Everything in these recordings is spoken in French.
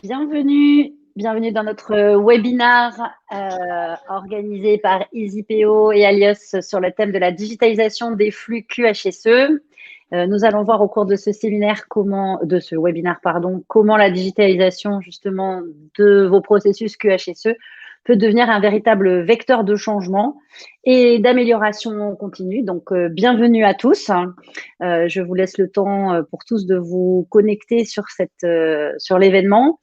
Bienvenue dans notre webinaire organisé par EasyPO et Alios sur le thème de la digitalisation des flux QHSE. Nous allons voir au cours de ce webinaire, comment la digitalisation justement de vos processus QHSE peut devenir un véritable vecteur de changement et d'amélioration continue. Donc, bienvenue à tous. Je vous laisse le temps pour tous de vous connecter sur l'événement.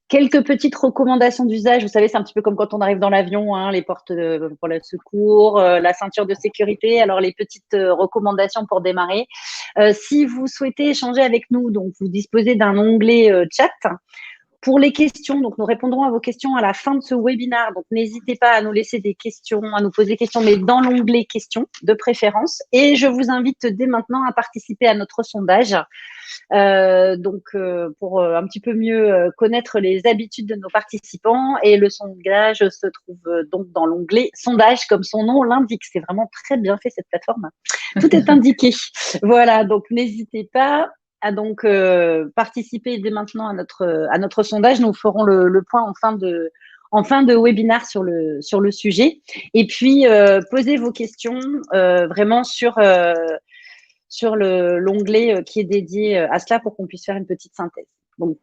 Quelques petites recommandations d'usage. Vous savez, c'est un petit peu comme quand on arrive dans l'avion, hein, les portes pour le secours, la ceinture de sécurité. Alors, les petites recommandations pour démarrer. Si vous souhaitez échanger avec nous, donc vous disposez d'un onglet chat. Pour les questions, donc nous répondrons à vos questions à la fin de ce webinaire. Donc, n'hésitez pas à nous laisser des questions, à nous poser des questions, mais dans l'onglet questions de préférence. Et je vous invite dès maintenant à participer à notre sondage. Pour un petit peu mieux connaître les habitudes de nos participants. Et le sondage se trouve donc dans l'onglet sondage, comme son nom l'indique. C'est vraiment très bien fait cette plateforme. Tout est indiqué. Voilà, donc n'hésitez pas à donc participer dès maintenant à notre sondage. Nous ferons le point en fin de webinaire sur le sujet. Et puis, posez vos questions vraiment sur l'onglet qui est dédié à cela pour qu'on puisse faire une petite synthèse. Donc,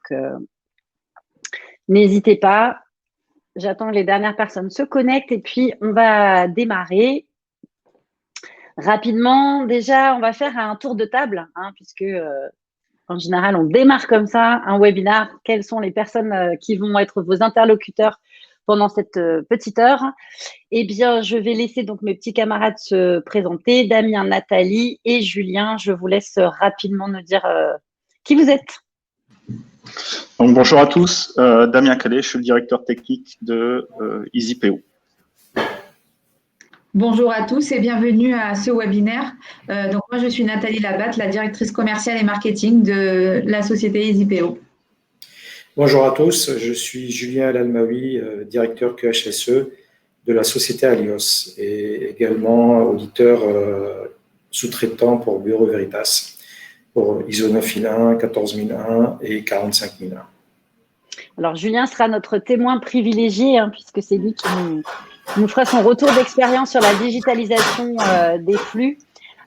n'hésitez pas. J'attends que les dernières personnes se connectent et puis on va démarrer. Rapidement, déjà, on va faire un tour de table, hein, puisque en général, on démarre comme ça un webinaire. Quelles sont les personnes qui vont être vos interlocuteurs pendant cette petite heure? Eh bien, je vais laisser donc mes petits camarades se présenter. Damien, Nathalie et Julien, je vous laisse rapidement nous dire qui vous êtes. Donc, bonjour à tous, Damien Calais, je suis le directeur technique de EasyPO. Bonjour à tous et bienvenue à ce webinaire. Donc moi, je suis Nathalie Labatte, la directrice commerciale et marketing de la société EasyPO. Bonjour à tous, je suis Julien Al-Almaoui, directeur QHSE de la société Alios et également auditeur sous-traitant pour Bureau Veritas pour ISO 9001, 14001 et 45001. Alors Julien sera notre témoin privilégié puisque c'est lui qui nous fera son retour d'expérience sur la digitalisation des flux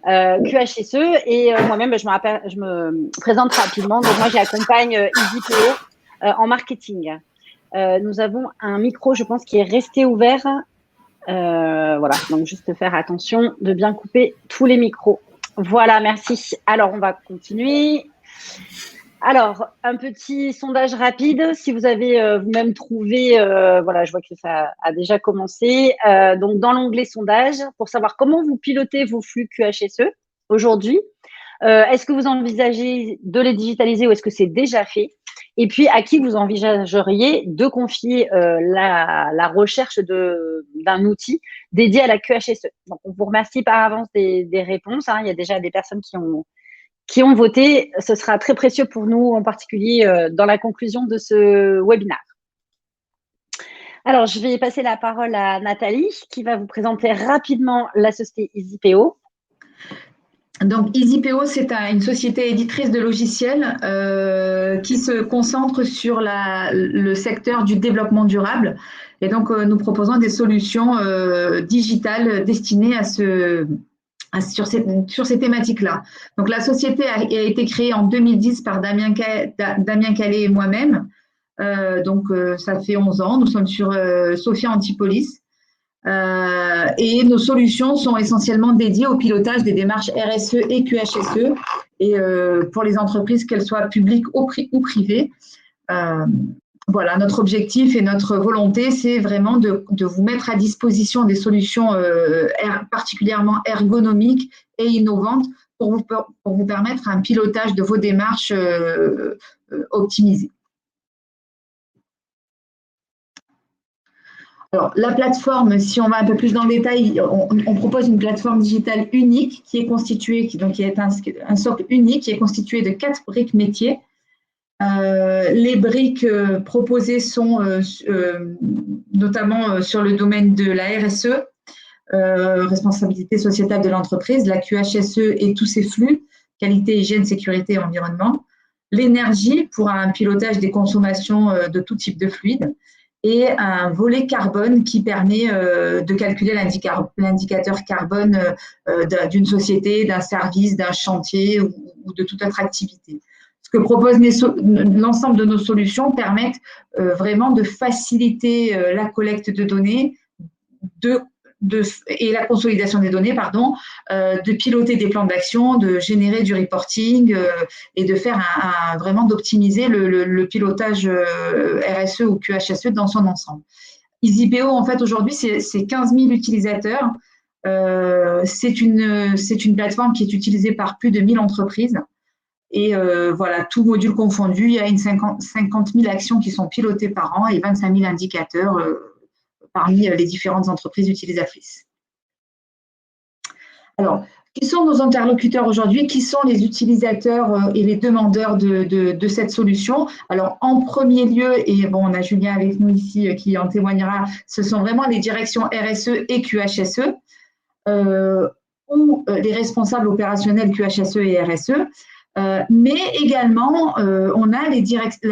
QHSE. Et moi-même, je me présente rapidement. Donc, moi, j'accompagne EasyPO en marketing. Nous avons un micro, je pense, qui est resté ouvert. Voilà, donc juste faire attention de bien couper tous les micros. Voilà, merci. Alors, on va continuer. Alors, un petit sondage rapide. Si vous avez vous-même trouvé, voilà, je vois que ça a déjà commencé. Donc, dans l'onglet sondage, pour savoir comment vous pilotez vos flux QHSE aujourd'hui, est-ce que vous envisagez de les digitaliser ou est-ce que c'est déjà fait? Et puis, à qui vous envisageriez de confier la recherche d'un outil dédié à la QHSE? Donc, on vous remercie par avance des réponses. Il y a déjà des personnes qui ont voté. Ce sera très précieux pour nous, en particulier dans la conclusion de ce webinaire. Alors, je vais passer la parole à Nathalie, qui va vous présenter rapidement la société EasyPO. Donc, EasyPO, c'est une société éditrice de logiciels qui se concentre sur le secteur du développement durable. Et donc, nous proposons des solutions digitales destinées sur ces thématiques-là. Donc, la société a été créée en 2010 par Damien Calais et moi-même. Ça fait 11 ans. Nous sommes sur Sophia Antipolis. Et nos solutions sont essentiellement dédiées au pilotage des démarches RSE et QHSE et pour les entreprises, qu'elles soient publiques ou privées. Voilà, notre objectif et notre volonté, c'est vraiment de vous mettre à disposition des solutions particulièrement ergonomiques et innovantes pour vous permettre un pilotage de vos démarches optimisées. Alors, la plateforme, si on va un peu plus dans le détail, on propose une plateforme digitale unique qui est constituée, qui est un socle unique qui est constitué de 4 briques métiers. Les briques proposées sont notamment sur le domaine de la RSE, responsabilité sociétale de l'entreprise, la QHSE et tous ses flux, qualité, hygiène, sécurité et environnement, l'énergie pour un pilotage des consommations de tout type de fluide, et un volet carbone qui permet de calculer l'indicateur carbone d'une société, d'un service, d'un chantier ou de toute autre activité. Ce que proposent l'ensemble de nos solutions permettent vraiment de faciliter la collecte de données et la consolidation des données, de piloter des plans d'action, de générer du reporting et de faire vraiment d'optimiser le pilotage RSE ou QHSE dans son ensemble. EasyPO, en fait, aujourd'hui, c'est 15 000 utilisateurs. C'est une plateforme qui est utilisée par plus de 1000 entreprises. Et voilà, tout module confondu, il y a 50 000 actions qui sont pilotées par an et 25 000 indicateurs parmi les différentes entreprises utilisatrices. Alors, qui sont nos interlocuteurs aujourd'hui? Qui sont les utilisateurs et les demandeurs de cette solution? Alors, en premier lieu, et bon, on a Julien avec nous ici qui en témoignera, ce sont vraiment les directions RSE et QHSE, ou les responsables opérationnels QHSE et RSE. Mais également, on a les DSI,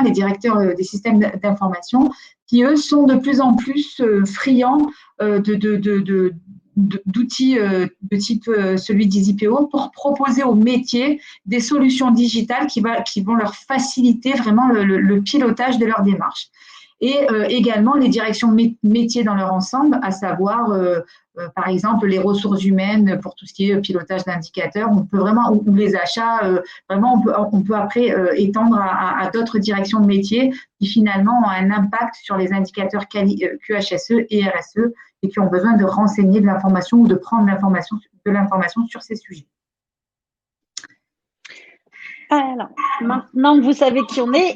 les directeurs des systèmes d'information, qui, eux, sont de plus en plus friands d'outils de type celui d'EasyPO pour proposer aux métiers des solutions digitales qui vont leur faciliter vraiment le pilotage de leur démarche. Et également les directions métiers dans leur ensemble, à savoir par exemple les ressources humaines pour tout ce qui est pilotage d'indicateurs, on peut vraiment, ou les achats, vraiment on peut après étendre à d'autres directions de métiers qui finalement ont un impact sur les indicateurs QHSE et RSE et qui ont besoin de renseigner de l'information ou de prendre de l'information sur ces sujets. Alors, maintenant que vous savez qui on est,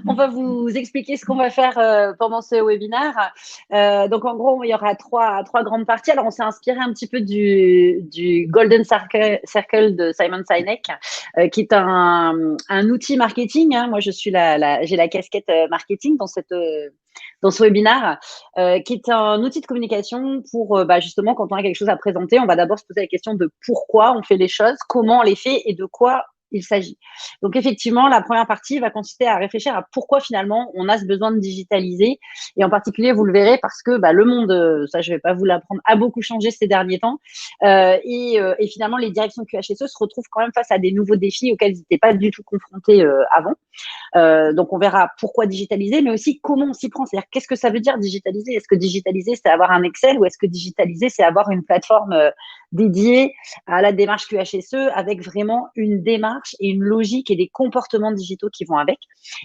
on va vous expliquer ce qu'on va faire pendant ce webinaire. Donc, en gros, il y aura trois grandes parties. Alors, on s'est inspiré un petit peu du Golden Circle de Simon Sinek, qui est un outil marketing. Moi, je suis j'ai la casquette marketing dans ce webinaire, qui est un outil de communication pour justement, quand on a quelque chose à présenter, on va d'abord se poser la question de pourquoi on fait les choses, comment on les fait et de quoi il s'agit. Donc, effectivement, la première partie va consister à réfléchir à pourquoi finalement on a ce besoin de digitaliser. Et en particulier, vous le verrez, parce que le monde, ça je ne vais pas vous l'apprendre, a beaucoup changé ces derniers temps. Et finalement, les directions QHSE se retrouvent quand même face à des nouveaux défis auxquels ils n'étaient pas du tout confrontés avant. Donc, on verra pourquoi digitaliser, mais aussi comment on s'y prend. C'est-à-dire, qu'est-ce que ça veut dire digitaliser? Est-ce que digitaliser, c'est avoir un Excel, ou est-ce que digitaliser, c'est avoir une plateforme dédiée à la démarche QHSE avec vraiment une démarche et une logique et des comportements digitaux qui vont avec?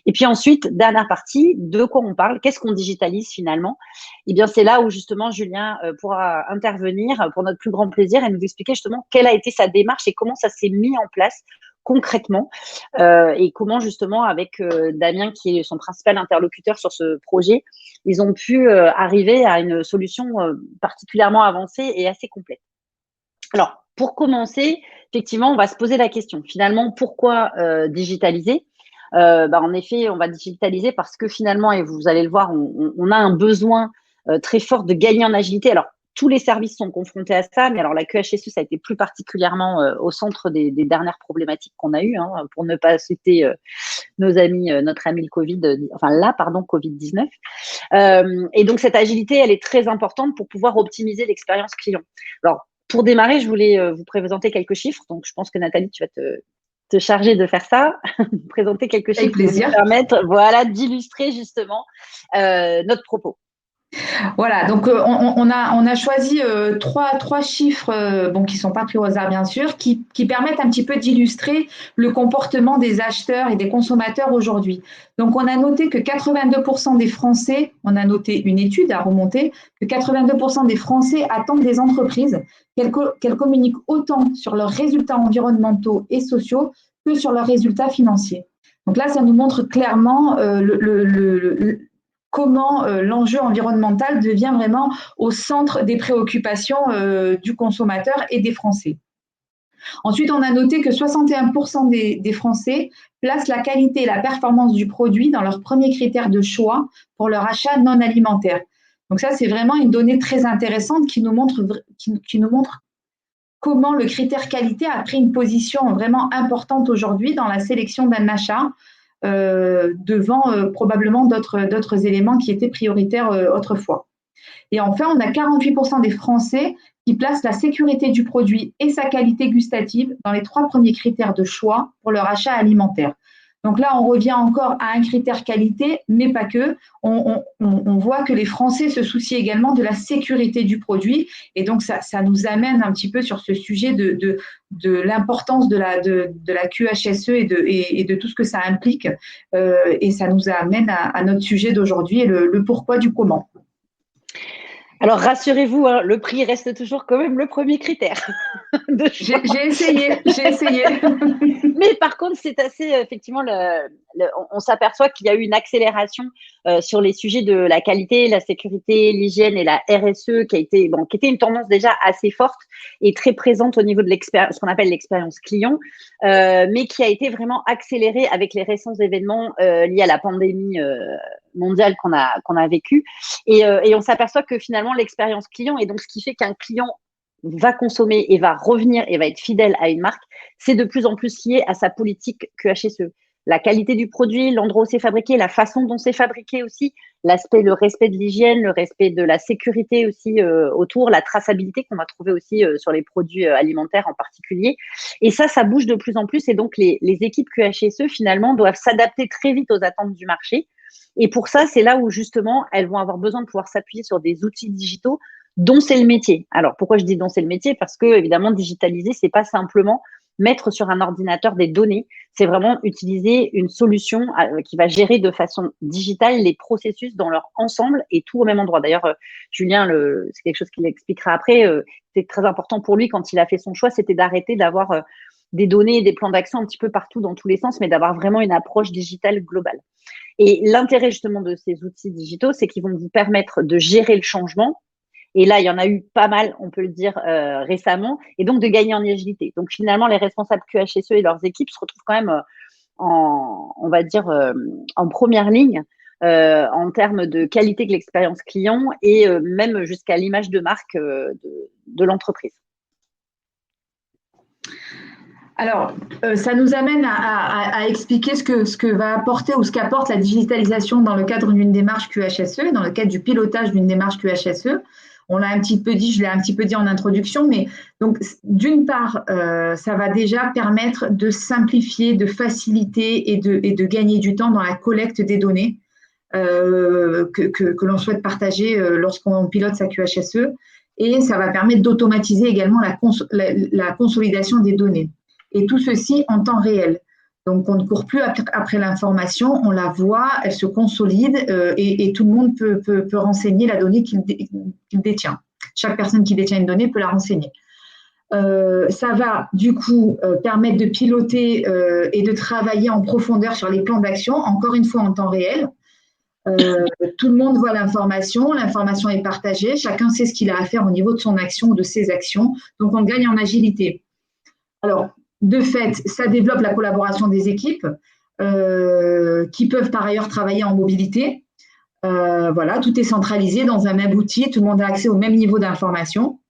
Et puis ensuite, dernière partie, de quoi on parle? Qu'est-ce qu'on digitalise finalement? Eh bien, c'est là où justement Julien pourra intervenir pour notre plus grand plaisir et nous expliquer justement quelle a été sa démarche et comment ça s'est mis en place concrètement, et comment justement avec Damien, qui est son principal interlocuteur sur ce projet, ils ont pu arriver à une solution particulièrement avancée et assez complète. Alors, pour commencer, effectivement, on va se poser la question, finalement, pourquoi digitaliser? En effet, on va digitaliser parce que finalement, et vous allez le voir, on a un besoin très fort de gagner en agilité. Alors, tous les services sont confrontés à ça, mais alors la QHSE, ça a été plus particulièrement au centre des dernières problématiques qu'on a eues, pour ne pas citer notre ami le Covid-19. Et donc, cette agilité, elle est très importante pour pouvoir optimiser l'expérience client. Alors, pour démarrer, je voulais vous présenter quelques chiffres. Donc, je pense que Nathalie, tu vas te charger de faire ça, présenter quelques chiffres qui vont nous permettre d'illustrer justement notre propos. Voilà, donc on a choisi trois chiffres qui ne sont pas pris au hasard, bien sûr, qui permettent un petit peu d'illustrer le comportement des acheteurs et des consommateurs aujourd'hui. Donc, on a noté que 82% des Français, on a noté une étude à remonter, que 82% des Français attendent des entreprises qu'elles communiquent autant sur leurs résultats environnementaux et sociaux que sur leurs résultats financiers. Donc là, ça nous montre clairement comment l'enjeu environnemental devient vraiment au centre des préoccupations du consommateur et des Français. Ensuite, on a noté que 61% des Français placent la qualité et la performance du produit dans leurs premiers critères de choix pour leur achat non alimentaire. Donc ça, c'est vraiment une donnée très intéressante qui nous montre comment le critère qualité a pris une position vraiment importante aujourd'hui dans la sélection d'un achat devant probablement d'autres éléments qui étaient prioritaires autrefois. Et enfin, on a 48% des Français qui placent la sécurité du produit et sa qualité gustative dans les 3 premiers critères de choix pour leur achat alimentaire. Donc là, on revient encore à un critère qualité, mais pas que. On voit que les Français se soucient également de la sécurité du produit. Et donc, ça nous amène un petit peu sur ce sujet de l'importance de la QHSE et de tout ce que ça implique. Et ça nous amène à notre sujet d'aujourd'hui et le pourquoi du comment. Alors, rassurez-vous, hein, le prix reste toujours quand même le premier critère de choix. J'ai essayé. Mais par contre, c'est assez, effectivement, on s'aperçoit qu'il y a eu une accélération sur les sujets de la qualité, la sécurité, l'hygiène et la RSE qui était une tendance déjà assez forte et très présente au niveau de ce qu'on appelle l'expérience client, mais qui a été vraiment accélérée avec les récents événements liés à la pandémie mondiale qu'on a vécue. Et on s'aperçoit que finalement, l'expérience client, et donc ce qui fait qu'un client va consommer et va revenir et va être fidèle à une marque, c'est de plus en plus lié à sa politique QHSE. La qualité du produit, l'endroit où c'est fabriqué, la façon dont c'est fabriqué aussi, le respect de l'hygiène, le respect de la sécurité aussi autour, la traçabilité qu'on va trouver aussi sur les produits alimentaires en particulier. Et ça bouge de plus en plus. Et donc, les équipes QHSE, finalement, doivent s'adapter très vite aux attentes du marché. Et pour ça, c'est là où, justement, elles vont avoir besoin de pouvoir s'appuyer sur des outils digitaux dont c'est le métier. Alors, pourquoi je dis dont c'est le métier? Parce que, évidemment, digitaliser, c'est pas simplement mettre sur un ordinateur des données, c'est vraiment utiliser une solution qui va gérer de façon digitale les processus dans leur ensemble et tout au même endroit. D'ailleurs, Julien, c'est quelque chose qu'il expliquera après, c'est très important pour lui quand il a fait son choix, c'était d'arrêter d'avoir des données et des plans d'action un petit peu partout dans tous les sens, mais d'avoir vraiment une approche digitale globale. Et l'intérêt justement de ces outils digitaux, c'est qu'ils vont vous permettre de gérer le changement. Et là, il y en a eu pas mal, on peut le dire, récemment, et donc de gagner en agilité. Donc finalement, les responsables QHSE et leurs équipes se retrouvent quand même on va dire, en première ligne en termes de qualité de l'expérience client et même jusqu'à l'image de marque de l'entreprise. Alors, ça nous amène à expliquer ce que va apporter ou ce qu'apporte la digitalisation dans le cadre d'une démarche QHSE, dans le cadre du pilotage d'une démarche QHSE. On l'a un petit peu dit, je l'ai un petit peu dit en introduction, mais donc d'une part, ça va déjà permettre de simplifier, de faciliter et de gagner du temps dans la collecte des données que l'on souhaite partager lorsqu'on pilote sa QHSE. Et ça va permettre d'automatiser également la consolidation des données. Et tout ceci en temps réel. Donc, on ne court plus après l'information, on la voit, elle se consolide et tout le monde peut renseigner la donnée qu'il détient. Chaque personne qui détient une donnée peut la renseigner. Ça va du coup permettre de piloter et de travailler en profondeur sur les plans d'action, encore une fois en temps réel. Tout le monde voit l'information est partagée, chacun sait ce qu'il a à faire au niveau de son action ou de ses actions, donc on gagne en agilité. Alors, de fait, ça développe la collaboration des équipes qui peuvent par ailleurs travailler en mobilité. Voilà, tout est centralisé dans un même outil, tout le monde a accès au même niveau d'information.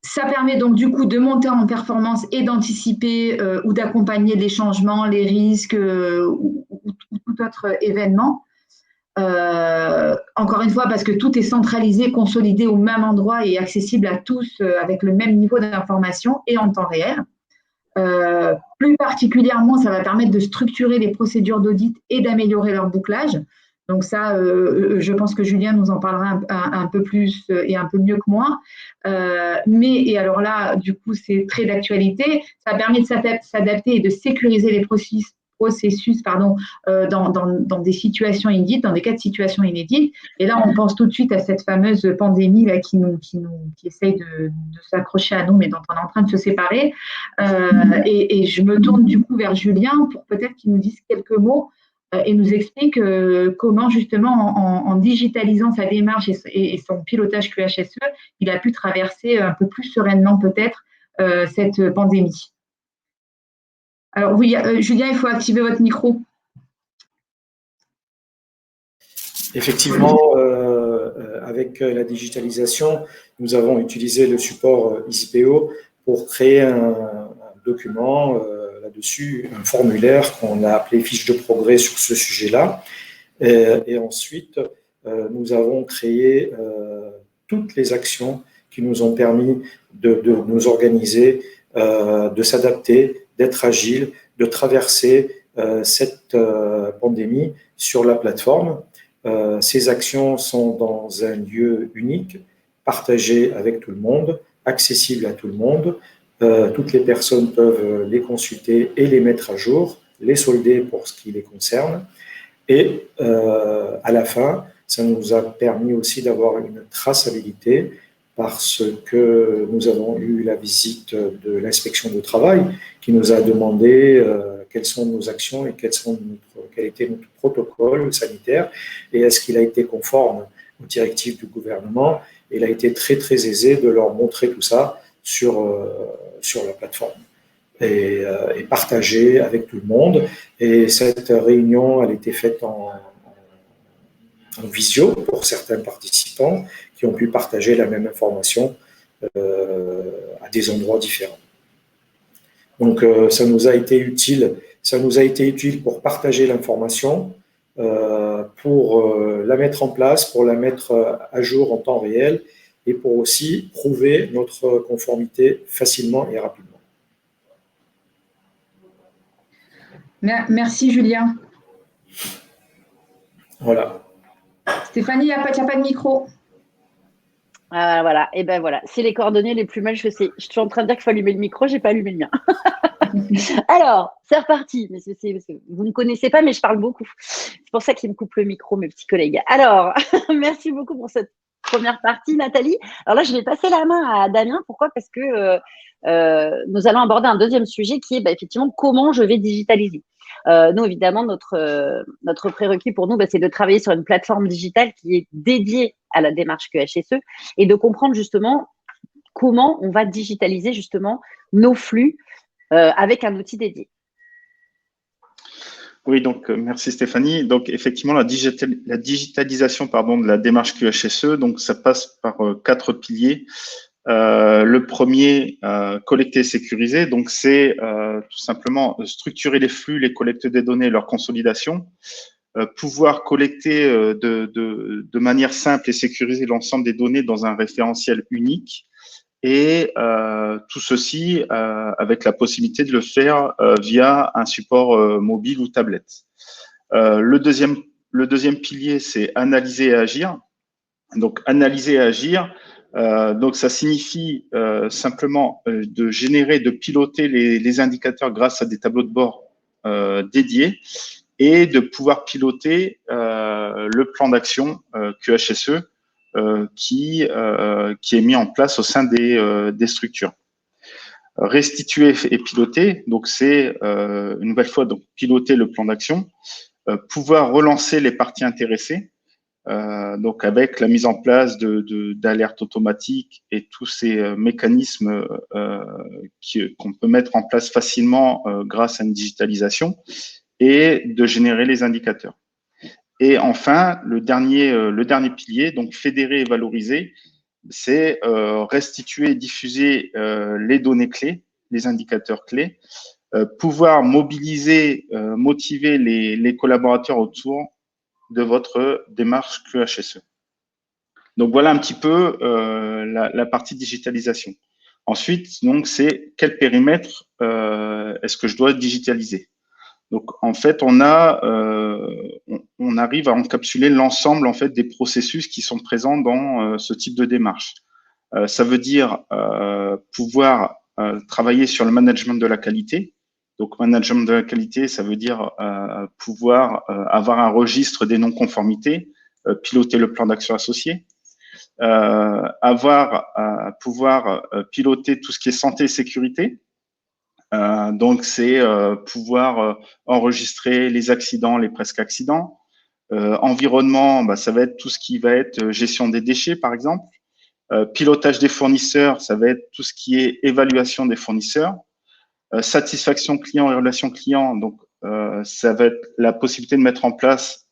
Ça permet donc du coup de monter en performance et d'anticiper ou d'accompagner les changements, les risques ou tout autre événement. Encore une fois, parce que tout est centralisé, consolidé au même endroit et accessible à tous avec le même niveau d'information et en temps réel. Plus particulièrement, ça va permettre de structurer les procédures d'audit et d'améliorer leur bouclage. Donc ça, je pense que Julien nous en parlera un peu plus et un peu mieux que moi. Et alors là, du coup, c'est très d'actualité. Ça permet de s'adapter et de sécuriser les processus dans des situations inédites, dans des cas de situations inédites. Et là, on pense tout de suite à cette fameuse pandémie là, qui essaye de s'accrocher à nous, mais dont on est en train de se séparer. Et je me tourne du coup vers Julien pour peut-être qu'il nous dise quelques mots et nous explique comment justement en digitalisant sa démarche et son pilotage QHSE, il a pu traverser un peu plus sereinement peut-être cette pandémie. Alors oui, Julien, il faut activer votre micro. Effectivement, avec la digitalisation, nous avons utilisé le support EasyPO pour créer un document là-dessus, un formulaire qu'on a appelé fiche de progrès sur ce sujet-là. Et ensuite, nous avons créé toutes les actions qui nous ont permis de nous organiser, de s'adapter, d'être agile, de traverser cette pandémie sur la plateforme. Ces actions sont dans un lieu unique, partagé avec tout le monde, accessible à tout le monde. Toutes les personnes peuvent les consulter et les mettre à jour, les solder pour ce qui les concerne. Et à la fin, ça nous a permis aussi d'avoir une traçabilité parce que nous avons eu la visite de l'inspection du travail qui nous a demandé quelles sont nos actions et quel était notre protocole sanitaire et est-ce qu'il a été conforme aux directives du gouvernement. Et il a été très, très aisé de leur montrer tout ça sur la plateforme et partagé avec tout le monde. Et cette réunion, elle a été faite en visio pour certains participants qui ont pu partager la même information à des endroits différents. Donc, ça nous a été utile pour partager l'information, pour la mettre en place, pour la mettre à jour en temps réel et pour aussi prouver notre conformité facilement et rapidement. Merci, Julien. Voilà. Stéphanie, il n'y a pas de micro. Voilà, et ben voilà, c'est les coordonnées les plus mal. Je suis en train de dire qu'il faut allumer le micro, j'ai pas allumé le mien. Alors, c'est reparti. Mais vous ne connaissez pas, mais je parle beaucoup. C'est pour ça qu'ils me coupent le micro, mes petits collègues. Alors, merci beaucoup pour cette première partie, Nathalie. Alors là, je vais passer la main à Damien. Pourquoi? Parce que nous allons aborder un deuxième sujet qui est effectivement comment je vais digitaliser. Nous, évidemment, notre prérequis pour nous, c'est de travailler sur une plateforme digitale qui est dédiée à la démarche QHSE et de comprendre justement comment on va digitaliser justement nos flux avec un outil dédié. Oui, donc merci Stéphanie. Donc effectivement, la digitalisation de la démarche QHSE, donc ça passe par 4 piliers. Le premier, collecter et sécuriser, donc c'est tout simplement structurer les flux, les collectes des données, leur consolidation, pouvoir collecter de manière simple et sécuriser l'ensemble des données dans un référentiel unique, et tout ceci avec la possibilité de le faire via un support mobile ou tablette. Le deuxième pilier, c'est analyser et agir. Donc analyser et agir, donc ça signifie simplement de générer, de piloter les indicateurs grâce à des tableaux de bord dédiés et de pouvoir piloter le plan d'action QHSE qui est mis en place au sein des structures. Restituer et piloter, donc c'est une nouvelle fois donc piloter le plan d'action, pouvoir relancer les parties intéressées, donc avec la mise en place d'alertes automatiques et tous ces mécanismes qu'on peut mettre en place facilement grâce à une digitalisation, et de générer les indicateurs. Et enfin, le dernier pilier, donc fédérer et valoriser, c'est restituer et diffuser les données clés, les indicateurs clés, pouvoir mobiliser, motiver les collaborateurs autour de votre démarche QHSE. Donc voilà un petit peu la partie digitalisation. Ensuite, donc c'est quel périmètre est-ce que je dois digitaliser? Donc en fait, on arrive à encapsuler l'ensemble en fait des processus qui sont présents dans ce type de démarche. Ça veut dire pouvoir travailler sur le management de la qualité. Donc, management de la qualité, ça veut dire pouvoir avoir un registre des non-conformités, piloter le plan d'action associé, pouvoir piloter tout ce qui est santé et sécurité. Donc, c'est pouvoir enregistrer les accidents, les presque accidents. Environnement, ça va être tout ce qui va être gestion des déchets, par exemple. Pilotage des fournisseurs, ça va être tout ce qui est évaluation des fournisseurs. Satisfaction client et relation client, donc ça va être la possibilité de mettre en place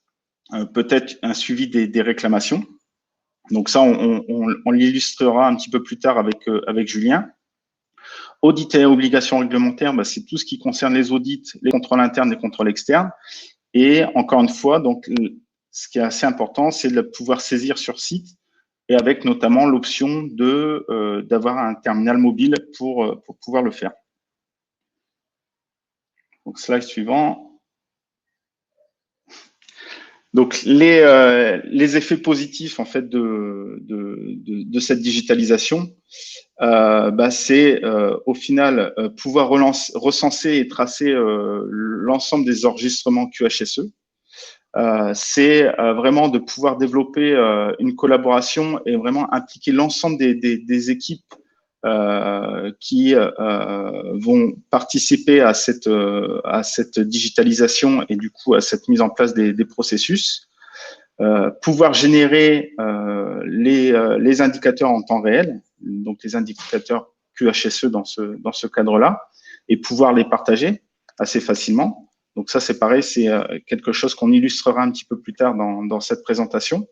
peut-être un suivi des réclamations. Donc ça, on l'illustrera un petit peu plus tard avec Julien. Audit et obligations réglementaires, c'est tout ce qui concerne les audits, les contrôles internes et les contrôles externes. Et encore une fois, donc, ce qui est assez important, c'est de pouvoir saisir sur site et avec notamment l'option d'avoir un terminal mobile pour pouvoir le faire. Donc, slide suivant. Donc, les effets positifs en fait de cette digitalisation, c'est au final pouvoir recenser et tracer l'ensemble des enregistrements QHSE. C'est vraiment de pouvoir développer une collaboration et vraiment impliquer l'ensemble des équipes qui vont participer à cette digitalisation et du coup à cette mise en place des processus. Pouvoir générer les indicateurs en temps réel, donc les indicateurs QHSE dans ce cadre-là, et pouvoir les partager assez facilement. Donc ça, c'est pareil, c'est quelque chose qu'on illustrera un petit peu plus tard dans cette présentation.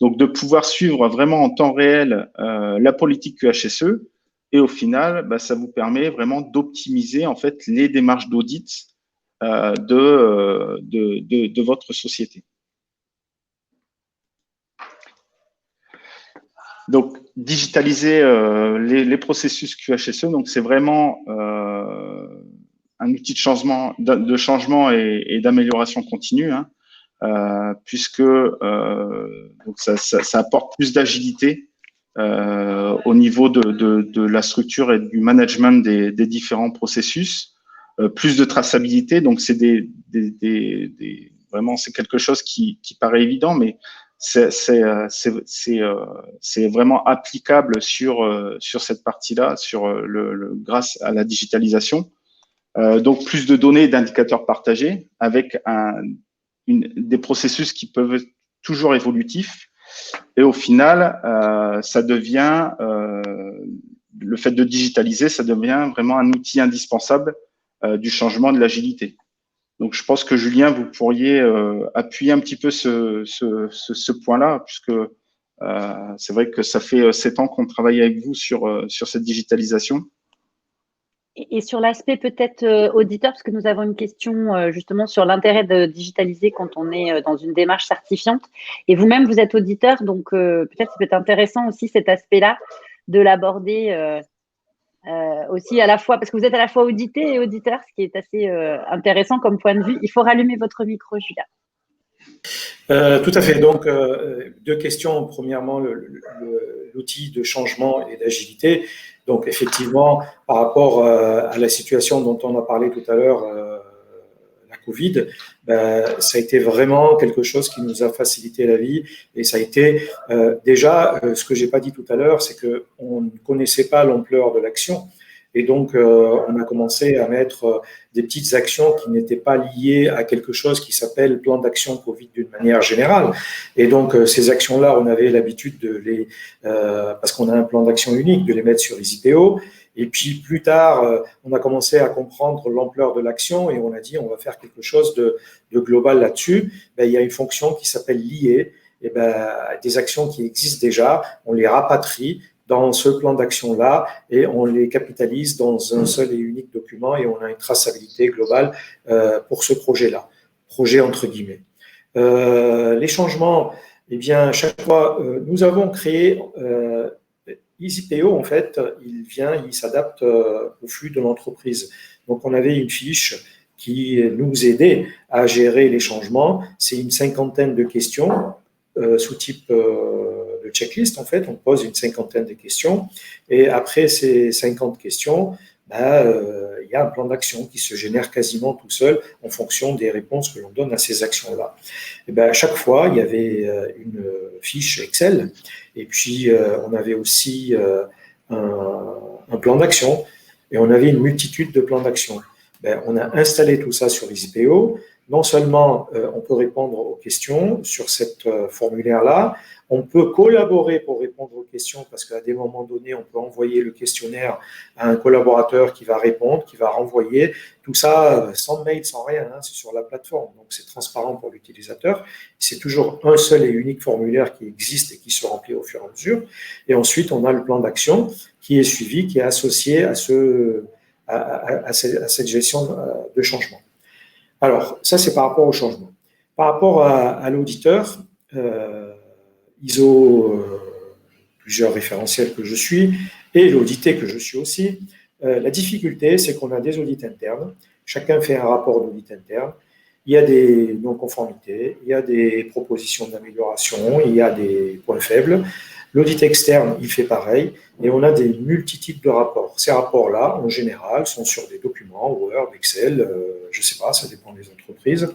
Donc de pouvoir suivre vraiment en temps réel la politique QHSE, et au final, ça vous permet vraiment d'optimiser en fait les démarches d'audit de votre société. Donc, digitaliser les processus QHSE, donc c'est vraiment un outil de changement et d'amélioration continue, puisque donc ça apporte plus d'agilité au niveau de la structure et du management des différents processus, plus de traçabilité. Donc, c'est vraiment c'est quelque chose qui paraît évident, mais c'est vraiment applicable sur cette partie-là, grâce à la digitalisation. Donc, plus de données et d'indicateurs partagés avec des processus qui peuvent être toujours évolutifs. Et au final, ça devient, le fait de digitaliser, ça devient vraiment un outil indispensable du changement, de l'agilité. Donc, je pense que Julien, vous pourriez appuyer un petit peu ce point-là, puisque c'est vrai que ça fait 7 ans qu'on travaille avec vous sur cette digitalisation. Et sur l'aspect peut-être auditeur, parce que nous avons une question justement sur l'intérêt de digitaliser quand on est dans une démarche certifiante. Et vous-même, vous êtes auditeur, donc peut-être ça peut être intéressant aussi cet aspect-là de l'aborder aussi à la fois, parce que vous êtes à la fois audité et auditeur, ce qui est assez intéressant comme point de vue. Il faut rallumer votre micro, Julien. Tout à fait. Donc, 2 questions. Premièrement, l'outil de changement et d'agilité. Donc, effectivement, par rapport à la situation dont on a parlé tout à l'heure, la Covid, ça a été vraiment quelque chose qui nous a facilité la vie. Et ça a été déjà, ce que j'ai pas dit tout à l'heure, c'est qu'on ne connaissait pas l'ampleur de l'action. Et donc, on a commencé à mettre des petites actions qui n'étaient pas liées à quelque chose qui s'appelle plan d'action Covid d'une manière générale. Et donc, ces actions-là, on avait l'habitude de parce qu'on a un plan d'action unique, de les mettre sur les IPO. Et puis, plus tard, on a commencé à comprendre l'ampleur de l'action et on a dit, on va faire quelque chose de global là-dessus. Il y a une fonction qui s'appelle lier. Et des actions qui existent déjà, on les rapatrie dans ce plan d'action-là et on les capitalise dans un seul et unique document et on a une traçabilité globale pour ce projet-là. Projet entre guillemets. Les changements, eh bien, chaque fois, nous avons créé EasyPO, en fait, il s'adapte au flux de l'entreprise. Donc, on avait une fiche qui nous aidait à gérer les changements. C'est une 50aine de questions sous type de checklist, en fait, on pose une 50aine de questions et après ces 50 questions, il y a un plan d'action qui se génère quasiment tout seul en fonction des réponses que l'on donne à ces actions-là. Et à chaque fois, il y avait une fiche Excel et puis on avait aussi un plan d'action et on avait une multitude de plans d'action. On a installé tout ça sur EasyPO. non seulement on peut répondre aux questions sur cette formulaire-là, on peut collaborer pour répondre aux questions parce qu'à des moments donnés, on peut envoyer le questionnaire à un collaborateur qui va répondre, qui va renvoyer. Tout ça sans mail, sans rien, hein, c'est sur la plateforme. Donc, c'est transparent pour l'utilisateur. C'est toujours un seul et unique formulaire qui existe et qui se remplit au fur et à mesure. Et ensuite, on a le plan d'action qui est suivi, qui est associé à cette gestion de changement. Alors, ça, c'est par rapport au changement. Par rapport à l'auditeur, ISO, plusieurs référentiels que je suis, et l'audité que je suis aussi, la difficulté, c'est qu'on a des audits internes. Chacun fait un rapport d'audit interne. Il y a des non-conformités, il y a des propositions d'amélioration, il y a des points faibles. L'audit externe, il fait pareil, et on a des multitudes de rapports. Ces rapports-là, en général, sont sur des documents, Word, Excel, je ne sais pas, ça dépend des entreprises.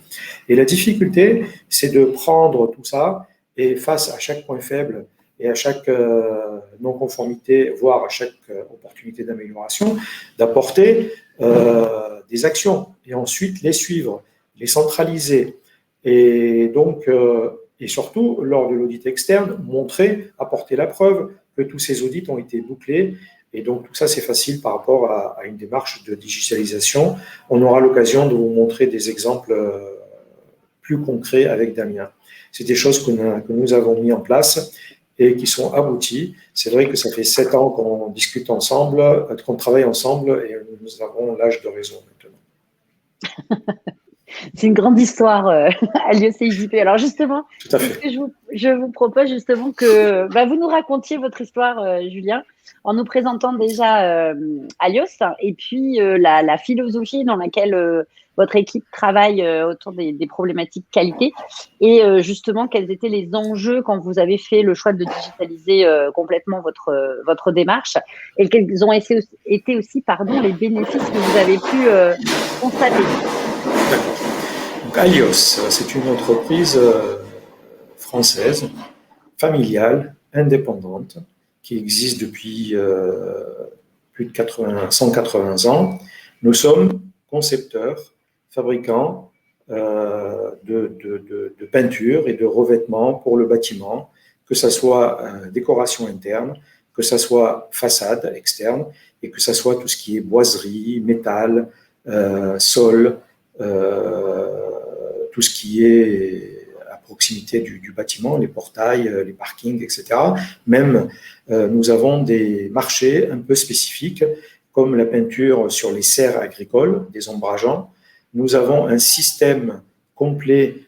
Et la difficulté, c'est de prendre tout ça et face à chaque point faible et à chaque non-conformité, voire à chaque opportunité d'amélioration, d'apporter des actions et ensuite les suivre, les centraliser. Et donc, et surtout, lors de l'audit externe, montrer, apporter la preuve que tous ces audits ont été bouclés. Et donc, tout ça, c'est facile par rapport à une démarche de digitalisation. On aura l'occasion de vous montrer des exemples plus concrets avec Damien. C'est des choses que nous avons mis en place et qui sont abouties. C'est vrai que ça fait 7 ans qu'on discute ensemble, qu'on travaille ensemble et nous avons l'âge de raison maintenant. C'est une grande histoire, Alios et ISIP. Alors justement, tout à fait. Je vous propose justement que vous nous racontiez votre histoire, Julien, en nous présentant déjà Alios et puis la philosophie dans laquelle votre équipe travaille autour des problématiques qualité et justement quels étaient les enjeux quand vous avez fait le choix de digitaliser complètement votre démarche et quels ont été aussi les bénéfices que vous avez pu constater. Donc, Alios, c'est une entreprise française, familiale, indépendante, qui existe depuis plus de 180 ans. Nous sommes concepteurs, fabricants de peinture et de revêtements pour le bâtiment, que ce soit décoration interne, que ce soit façade externe, et que ce soit tout ce qui est boiserie, métal, sol, tout ce qui est à proximité du bâtiment, les portails, les parkings, etc. Même, nous avons des marchés un peu spécifiques, comme la peinture sur les serres agricoles, des ombrageants. Nous avons un système complet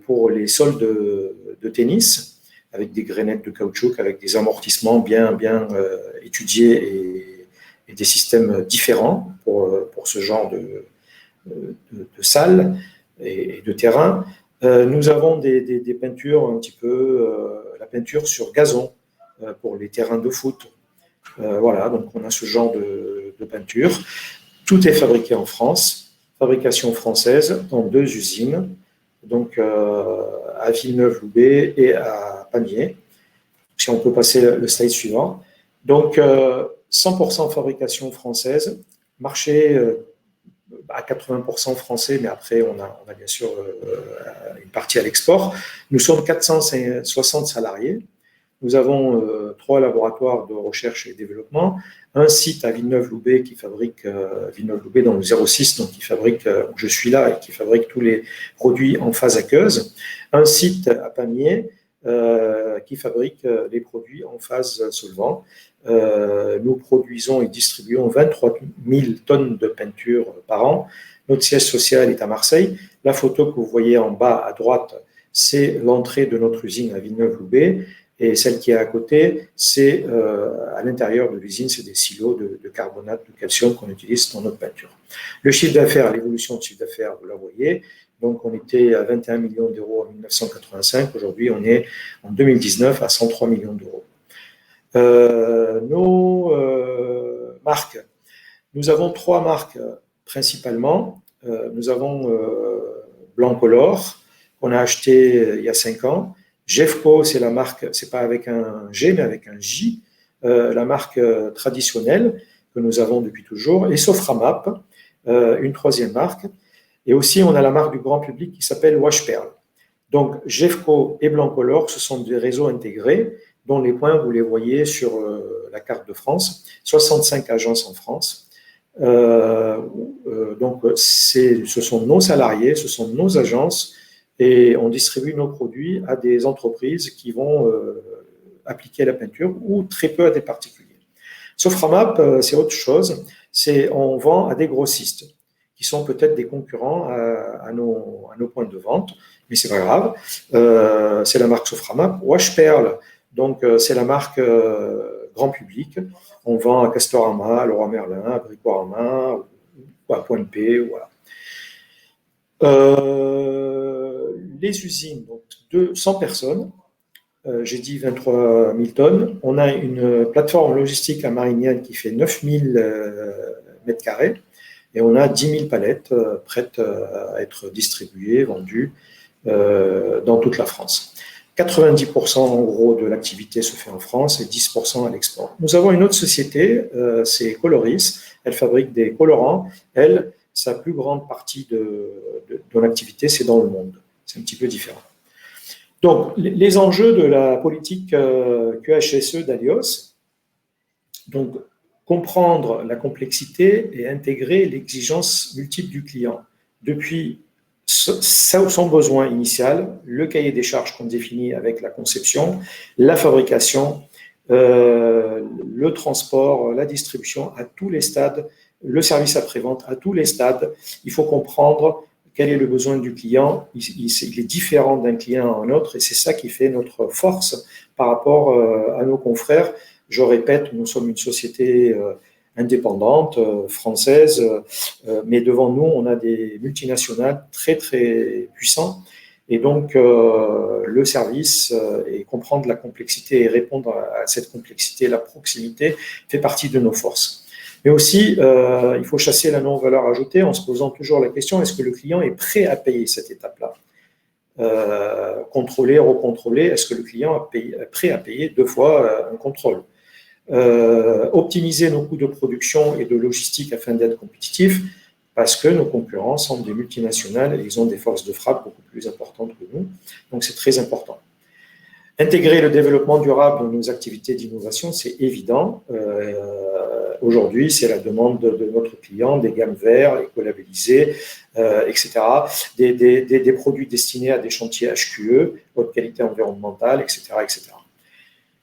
pour les sols de tennis, avec des grainettes de caoutchouc, avec des amortissements bien étudiés et des systèmes différents pour ce genre de salles et de terrain. Nous avons des peintures un petit peu, la peinture sur gazon pour les terrains de foot. Voilà, donc on a ce genre de peinture. Tout est fabriqué en France, fabrication française dans 2 usines, donc à Villeneuve-Loubet et à Pamiers. Si on peut passer le slide suivant. Donc 100% fabrication française, marché à 80% français, mais après on a bien sûr une partie à l'export. Nous sommes 460 salariés. Nous avons 3 laboratoires de recherche et développement, un site à Villeneuve-Loubet qui fabrique, Villeneuve-Loubet dans le 06, donc qui fabrique, je suis là, et qui fabrique tous les produits en phase aqueuse, un site à Pamiers qui fabrique les produits en phase solvant. Nous produisons et distribuons 23 000 tonnes de peinture par an. Notre siège social est à Marseille. La photo que vous voyez en bas à droite, c'est l'entrée de notre usine à Villeneuve-Loubet. Et celle qui est à côté, c'est à l'intérieur de l'usine, c'est des silos de carbonate de calcium qu'on utilise dans notre peinture. Le chiffre d'affaires, l'évolution de chiffre d'affaires, vous la voyez. Donc, on était à 21 millions d'euros en 1985. Aujourd'hui, on est en 2019 à 103 millions d'euros. Nos marques. Nous avons 3 marques principalement. Nous avons Blancolor, qu'on a acheté il y a 5 ans. Jeffco, c'est la marque, c'est pas avec un G, mais avec un J, la marque traditionnelle que nous avons depuis toujours. Et Soframap, une 3e marque. Et aussi, on a la marque du grand public qui s'appelle Washpearl. Donc, Jeffco et Blancolor, ce sont des réseaux intégrés dont les points, vous les voyez sur la carte de France, 65 agences en France. Donc, ce sont nos salariés, ce sont nos agences et on distribue nos produits à des entreprises qui vont appliquer la peinture ou très peu à des particuliers. Soframap, c'est autre chose, on vend à des grossistes qui sont peut-être des concurrents à nos points de vente, mais c'est pas grave. C'est la marque Soframap. Washpearl, donc c'est la marque grand public. On vend à Castorama, à Leroy Merlin, à Bricorama, ou à Point P, voilà. Les usines, donc 100 personnes, j'ai dit 23 000 tonnes. On a une plateforme logistique à Marignane qui fait 9 000 mètres carrés et on a 10 000 palettes prêtes à être distribuées, vendues dans toute la France. 90% en gros de l'activité se fait en France et 10% à l'export. Nous avons une autre société, c'est Coloris. Elle fabrique des colorants. Elle, sa plus grande partie de l'activité, c'est dans le monde. C'est un petit peu différent. Donc, les enjeux de la politique QHSE d'Alios, donc comprendre la complexité et intégrer l'exigence multiple du client. Depuis son besoin initial, le cahier des charges qu'on définit avec la conception, la fabrication, le transport, la distribution à tous les stades, le service après-vente à tous les stades. Il faut comprendre quel est le besoin du client. Il est différent d'un client à un autre et c'est ça qui fait notre force par rapport à nos confrères. Je répète, nous sommes une société indépendante, française, mais devant nous, on a des multinationales très, très puissantes. Et donc, le service et comprendre la complexité et répondre à cette complexité, la proximité, fait partie de nos forces. Mais aussi, il faut chasser la non-valeur ajoutée en se posant toujours la question, est-ce que le client est prêt à payer cette étape-là ? Contrôler, recontrôler, est-ce que le client est prêt à payer 2 fois un contrôle ? Optimiser nos coûts de production et de logistique afin d'être compétitifs, parce que nos concurrents sont des multinationales et ils ont des forces de frappe beaucoup plus importantes que nous. Donc, c'est très important. Intégrer le développement durable dans nos activités d'innovation, c'est évident. Aujourd'hui, c'est la demande de notre client, des gammes verts, écolabellisées, etc. Des produits destinés à des chantiers HQE, haute qualité environnementale, etc., etc.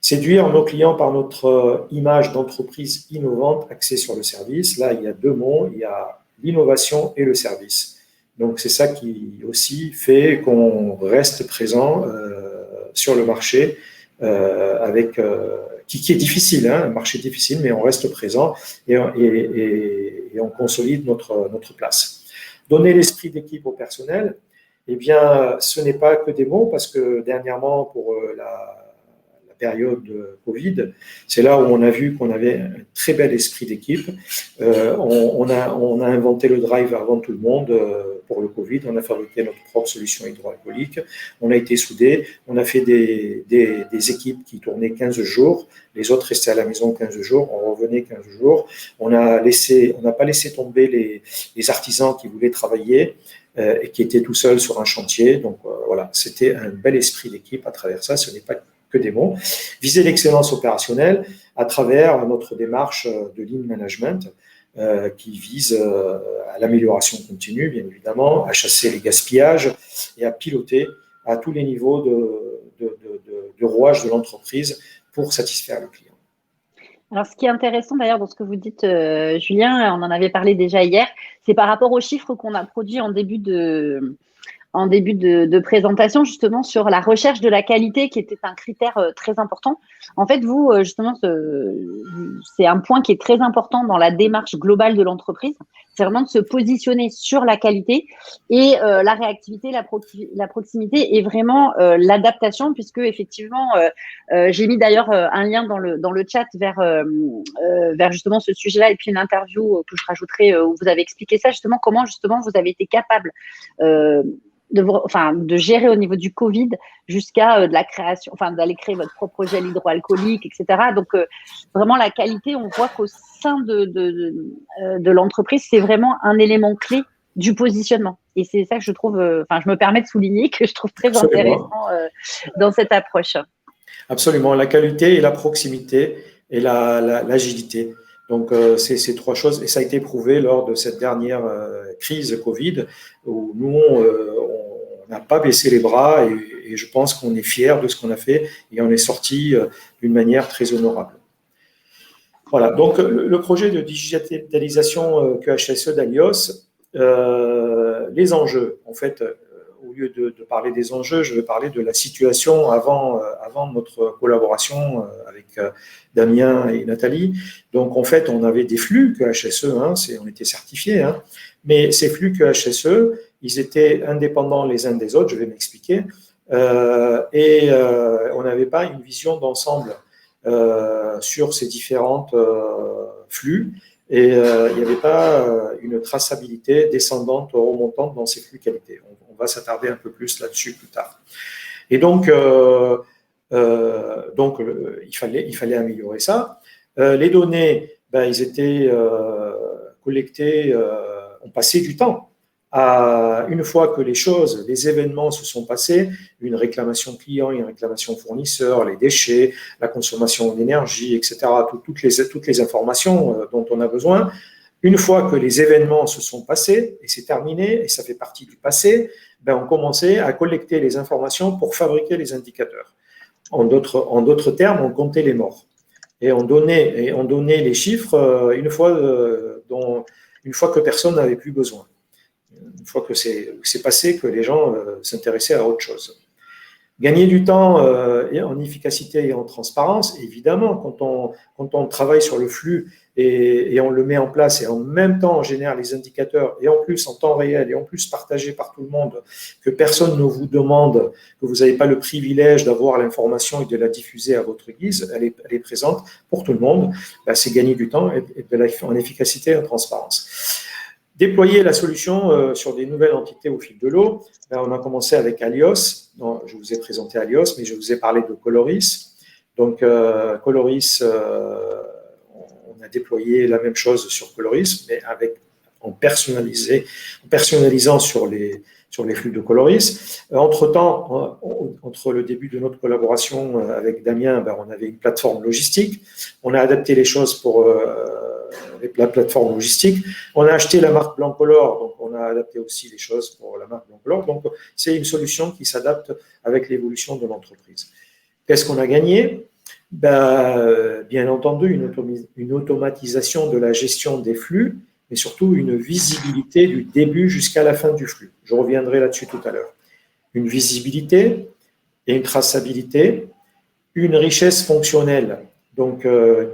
Séduire nos clients par notre image d'entreprise innovante axée sur le service. Là, il y a 2 mots, il y a l'innovation et le service. Donc, c'est ça qui aussi fait qu'on reste présent sur le marché qui est difficile, hein, un marché difficile, mais on reste présent et on consolide notre place. Donner l'esprit d'équipe au personnel, eh bien, ce n'est pas que des mots, parce que dernièrement, pour la période de Covid, c'est là où on a vu qu'on avait un très bel esprit d'équipe. On a inventé le drive avant tout le monde pour le Covid. On a fabriqué notre propre solution hydroalcoolique. On a été soudés. On a fait des équipes qui tournaient 15 jours. Les autres restaient à la maison 15 jours. On revenait 15 jours. On n'a pas laissé tomber les artisans qui voulaient travailler et qui étaient tout seuls sur un chantier. Donc voilà, c'était un bel esprit d'équipe à travers ça. Ce n'est pas que des mots. Viser l'excellence opérationnelle à travers notre démarche de lean management qui vise à l'amélioration continue, bien évidemment, à chasser les gaspillages et à piloter à tous les niveaux de rouage de l'entreprise pour satisfaire le client. Alors, ce qui est intéressant d'ailleurs dans ce que vous dites, Julien, on en avait parlé déjà hier, c'est par rapport aux chiffres qu'on a produits en début de présentation, justement, sur la recherche de la qualité, qui était un critère très important. En fait, vous, justement, c'est un point qui est très important dans la démarche globale de l'entreprise. C'est vraiment de se positionner sur la qualité et la réactivité, la proximité et vraiment l'adaptation, puisque effectivement, j'ai mis d'ailleurs un lien dans le chat vers justement ce sujet-là et puis une interview que je rajouterai où vous avez expliqué ça, justement, comment justement vous avez été capable de gérer au niveau du Covid jusqu'à de la création, d'aller créer votre propre gel hydroalcoolique, etc. Donc, vraiment, la qualité, on voit qu'au sein de l'entreprise, c'est vraiment un élément clé du positionnement. Et c'est ça que je trouve, je me permets de souligner que je trouve très intéressant dans cette approche. Absolument, la qualité et la proximité et l'agilité. Donc, c'est ces trois choses, et ça a été prouvé lors de cette dernière crise Covid, où nous, on n'a pas baissé les bras, et je pense qu'on est fiers de ce qu'on a fait, et on est sorti d'une manière très honorable. Voilà, donc le projet de digitalisation QHSE d'Alios, les enjeux, en fait, au lieu de parler des enjeux, je vais parler de la situation avant notre collaboration avec Damien et Nathalie. Donc, en fait, on avait des flux QHSE, on était certifiés, mais ces flux QHSE, ils étaient indépendants les uns des autres, je vais m'expliquer, et on n'avait pas une vision d'ensemble sur ces différentes flux, et il n'y avait pas une traçabilité descendante ou remontante dans ces flux qualité. On va s'attarder un peu plus là-dessus plus tard. Et donc il fallait améliorer ça. Les données, ils étaient collectées, on passait du temps. Une fois que les événements se sont passés, une réclamation client, une réclamation fournisseur, les déchets, la consommation d'énergie, etc., toutes les informations dont on a besoin, une fois que les événements se sont passés, et c'est terminé, et ça fait partie du passé, on commençait à collecter les informations pour fabriquer les indicateurs. En d'autres termes, on comptait les morts. Et on donnait les chiffres une fois que personne n'avait plus besoin. Une fois que c'est passé, que les gens s'intéressaient à autre chose. Gagner du temps en efficacité et en transparence, évidemment, quand on travaille sur le flux et on le met en place, et en même temps on génère les indicateurs, et en plus en temps réel, et en plus partagé par tout le monde, que personne ne vous demande, que vous n'avez pas le privilège d'avoir l'information et de la diffuser à votre guise, elle est présente pour tout le monde, c'est gagner du temps en efficacité et en transparence. Déployer la solution sur des nouvelles entités au fil de l'eau. On a commencé avec Alios. Je vous ai présenté Alios, mais je vous ai parlé de Coloris. Donc, Coloris, on a déployé la même chose sur Coloris, mais en personnalisant sur les flux de Coloris. Entre-temps, entre le début de notre collaboration avec Damien, on avait une plateforme logistique. On a adapté les choses pour la plateforme logistique. On a acheté la marque Blancolor, donc on a adapté aussi les choses pour la marque Blancolor. Donc, c'est une solution qui s'adapte avec l'évolution de l'entreprise. Qu'est-ce qu'on a gagné ? Bien entendu, une automatisation de la gestion des flux, mais surtout une visibilité du début jusqu'à la fin du flux. Je reviendrai là-dessus tout à l'heure. Une visibilité et une traçabilité, une richesse fonctionnelle, donc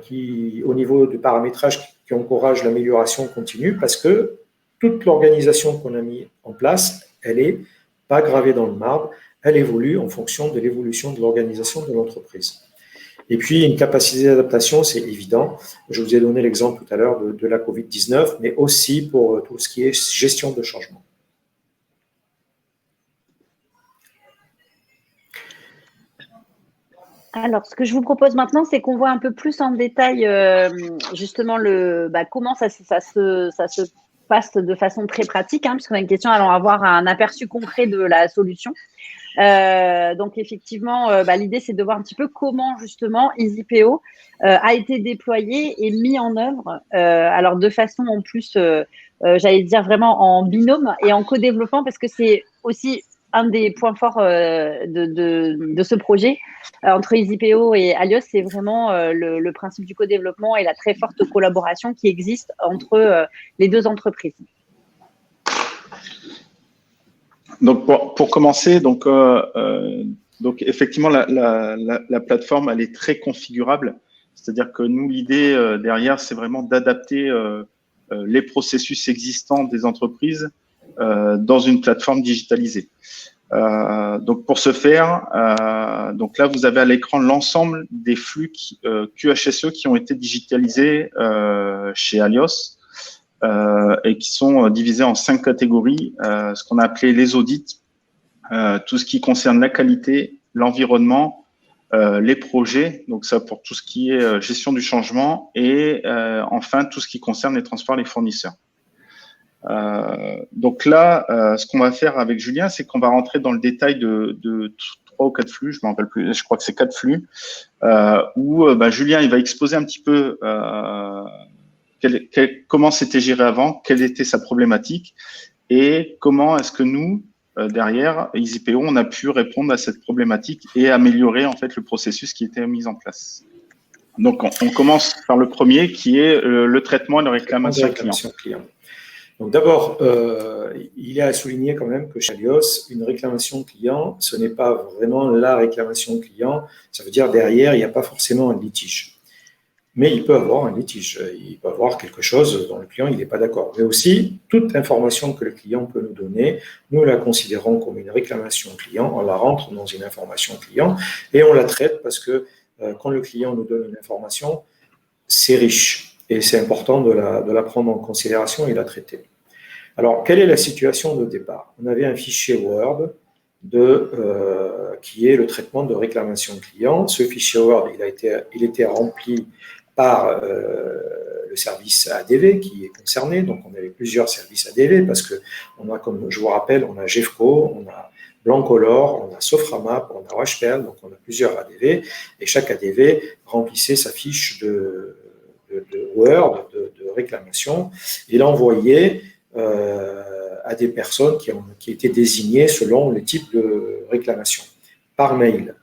qui, au niveau du paramétrage, qui encourage l'amélioration continue, parce que toute l'organisation qu'on a mis en place, elle n'est pas gravée dans le marbre, elle évolue en fonction de l'évolution de l'organisation de l'entreprise. Et puis, une capacité d'adaptation, c'est évident. Je vous ai donné l'exemple tout à l'heure de la Covid-19, mais aussi pour tout ce qui est gestion de changement. Alors, ce que je vous propose maintenant, c'est qu'on voit un peu plus en détail justement comment ça se passe de façon très pratique, puisqu'on a une question allant avoir un aperçu concret de la solution. Donc, effectivement, l'idée, c'est de voir un petit peu comment justement EasyPO a été déployé et mis en œuvre. Alors, de façon en plus, j'allais dire vraiment en binôme et en co-développement, parce que c'est aussi un des points forts de ce projet entre EasyPO et Alios, c'est vraiment le principe du co-développement et la très forte collaboration qui existe entre les deux entreprises. Donc, pour commencer, donc effectivement, la plateforme, elle est très configurable. C'est-à-dire que nous, l'idée derrière, c'est vraiment d'adapter les processus existants des entreprises dans une plateforme digitalisée. Donc, pour ce faire, donc là, vous avez à l'écran l'ensemble des flux QHSE qui ont été digitalisés chez Alios. Et qui sont divisés en 5 catégories, ce qu'on a appelé les audits, tout ce qui concerne la qualité, l'environnement, les projets, donc ça pour tout ce qui est gestion du changement, et enfin tout ce qui concerne les transports, les fournisseurs. Donc là, ce qu'on va faire avec Julien, c'est qu'on va rentrer dans le détail de 3 ou 4 flux, je ne me rappelle plus, je crois que c'est 4 flux, où Julien il va exposer un petit peu comment c'était géré avant, quelle était sa problématique et comment est-ce que nous, derrière EasyPO, on a pu répondre à cette problématique et améliorer en fait le processus qui était mis en place. Donc on commence par le premier qui est le traitement et la réclamation client. Donc d'abord, il est à souligner quand même que chez Alios, une réclamation client, ce n'est pas vraiment la réclamation client. Ça veut dire derrière, il n'y a pas forcément un litige. Mais il peut avoir un litige. Il peut avoir quelque chose dont le client n'est pas d'accord. Mais aussi, toute information que le client peut nous donner, nous la considérons comme une réclamation client. On la rentre dans une information client et on la traite parce que quand le client nous donne une information, c'est riche. Et c'est important de la prendre en considération et la traiter. Alors, quelle est la situation de départ? On avait un fichier Word qui est le traitement de réclamation client. Ce fichier Word, il était rempli par le service ADV qui est concerné. Donc, on avait plusieurs services ADV parce que on a, comme je vous rappelle, on a GEFCO, on a Blancolor, on a Soframap, on a Washpel, donc on a plusieurs ADV. Et chaque ADV remplissait sa fiche de Word, de réclamation, et l'envoyait à des personnes qui étaient désignées selon le type de réclamation, par mail.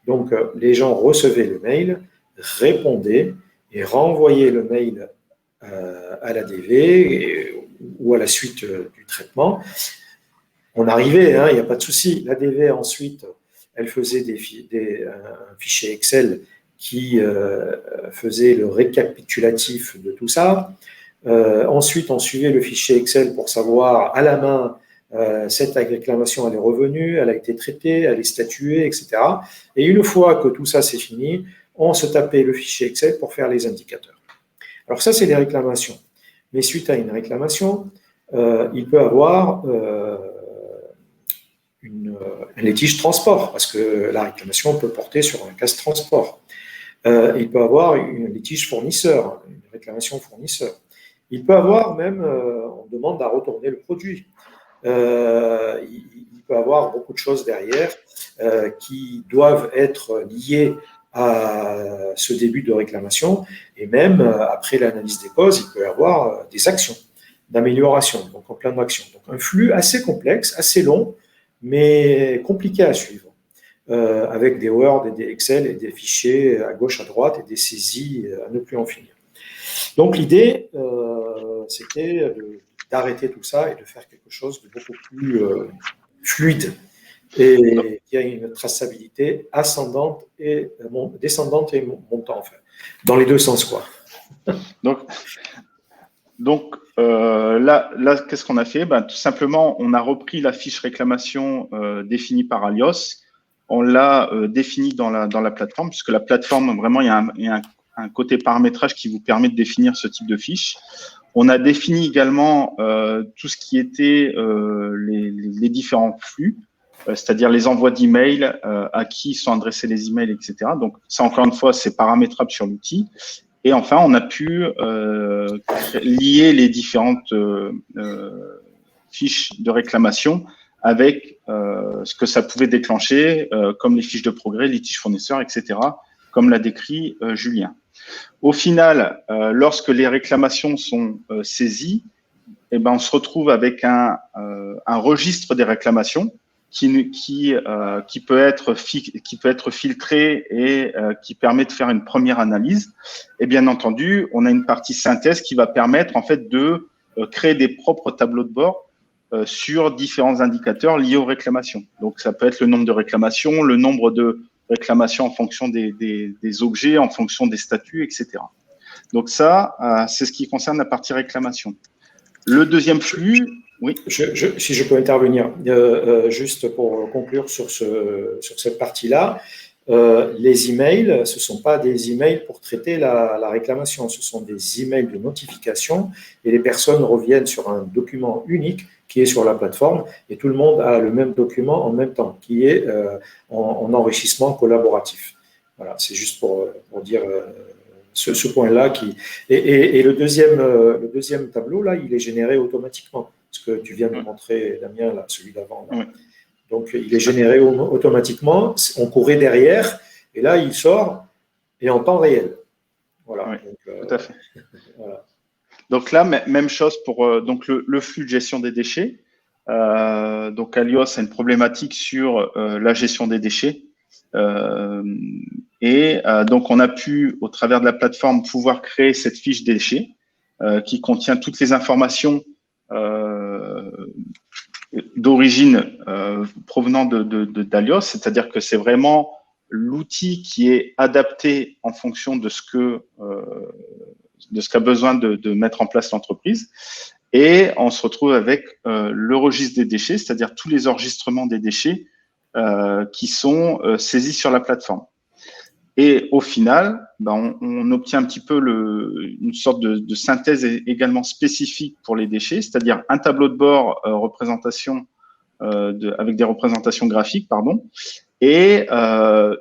Donc, les gens recevaient le mail, répondaient et renvoyaient le mail à l'ADV ou à la suite du traitement. On arrivait, il n'y a pas de souci. L'ADV, ensuite, elle faisait un fichier Excel qui faisait le récapitulatif de tout ça. Ensuite, on suivait le fichier Excel pour savoir à la main cette réclamation elle est revenue, elle a été traitée, elle est statuée, etc. Et une fois que tout ça c'est fini, on se tapait le fichier Excel pour faire les indicateurs. Alors ça, c'est des réclamations. Mais suite à une réclamation, il peut avoir un litige transport, parce que la réclamation peut porter sur un cas transport. Il peut avoir un litige fournisseur, une réclamation fournisseur. Il peut avoir même, on demande à retourner le produit. Il peut avoir beaucoup de choses derrière qui doivent être liées à ce début de réclamation. Et même après l'analyse des causes, il peut y avoir des actions d'amélioration, donc en plan d'action. Donc un flux assez complexe, assez long, mais compliqué à suivre. Avec des Word et des Excel et des fichiers à gauche, à droite et des saisies à ne plus en finir. Donc l'idée, c'était d'arrêter tout ça et de faire quelque chose de beaucoup plus fluide et qui a une traçabilité ascendante et descendante et montante, enfin, dans les deux sens, quoi. Donc là qu'est-ce qu'on a fait? Tout simplement, on a repris la fiche réclamation définie par Alios. On l'a définie dans la plateforme, puisque la plateforme, vraiment, il y a un côté paramétrage qui vous permet de définir ce type de fiche. On a défini également tout ce qui était les différents flux, c'est-à-dire les envois d'emails, à qui sont adressés les emails, etc. Donc, ça, encore une fois, c'est paramétrable sur l'outil. Et enfin, on a pu lier les différentes fiches de réclamation avec ce que ça pouvait déclencher, comme les fiches de progrès, litiges fournisseurs, etc., comme l'a décrit Julien. Au final, lorsque les réclamations sont saisies, on se retrouve avec un registre des réclamations qui peut être filtré et qui permet de faire une première analyse. Et bien entendu, on a une partie synthèse qui va permettre en fait de créer des propres tableaux de bord sur différents indicateurs liés aux réclamations. Donc, ça peut être le nombre de réclamations, le nombre de réclamations en fonction des objets, en fonction des statuts, etc. Donc, ça, c'est ce qui concerne la partie réclamation. Le deuxième flux, oui. Si je peux intervenir, juste pour conclure sur cette partie-là, les emails, ce ne sont pas des emails pour traiter la réclamation, ce sont des emails de notification et les personnes reviennent sur un document unique qui est sur la plateforme et tout le monde a le même document en même temps, qui est en enrichissement collaboratif. Voilà, c'est juste pour dire ce point-là et le deuxième tableau là, il est généré automatiquement. Ce que tu viens de montrer, Damien, là, celui d'avant. Là. Donc, il est généré automatiquement. On courait derrière et là, il sort et en temps réel. Voilà. Oui, donc, tout à fait. Voilà. Donc là, même chose pour donc le flux de gestion des déchets. Donc Alios a une problématique sur la gestion des déchets. Donc on a pu, au travers de la plateforme, pouvoir créer cette fiche déchets qui contient toutes les informations d'origine provenant d'Alios, c'est-à-dire que c'est vraiment l'outil qui est adapté en fonction de ce qu'a besoin de mettre en place l'entreprise. Et on se retrouve avec le registre des déchets, c'est-à-dire tous les enregistrements des déchets qui sont saisis sur la plateforme. Et au final, on obtient un petit peu une sorte de synthèse également spécifique pour les déchets, c'est-à-dire un tableau de bord avec des représentations graphiques, et un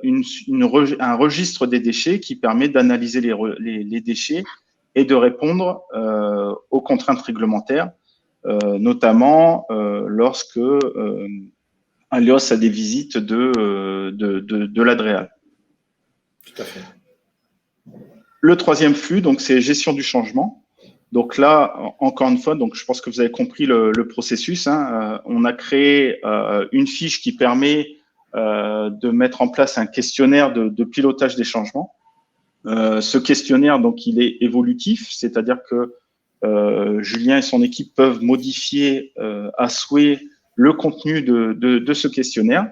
registre des déchets qui permet d'analyser les déchets et de répondre aux contraintes réglementaires, notamment lorsque Alios a des visites de l'ADREAL. Tout à fait. Le troisième flux, donc, c'est gestion du changement. Donc là, encore une fois, donc je pense que vous avez compris le processus. On a créé une fiche qui permet de mettre en place un questionnaire de pilotage des changements. Ce questionnaire, donc, il est évolutif, c'est-à-dire que Julien et son équipe peuvent modifier à souhait le contenu de ce questionnaire.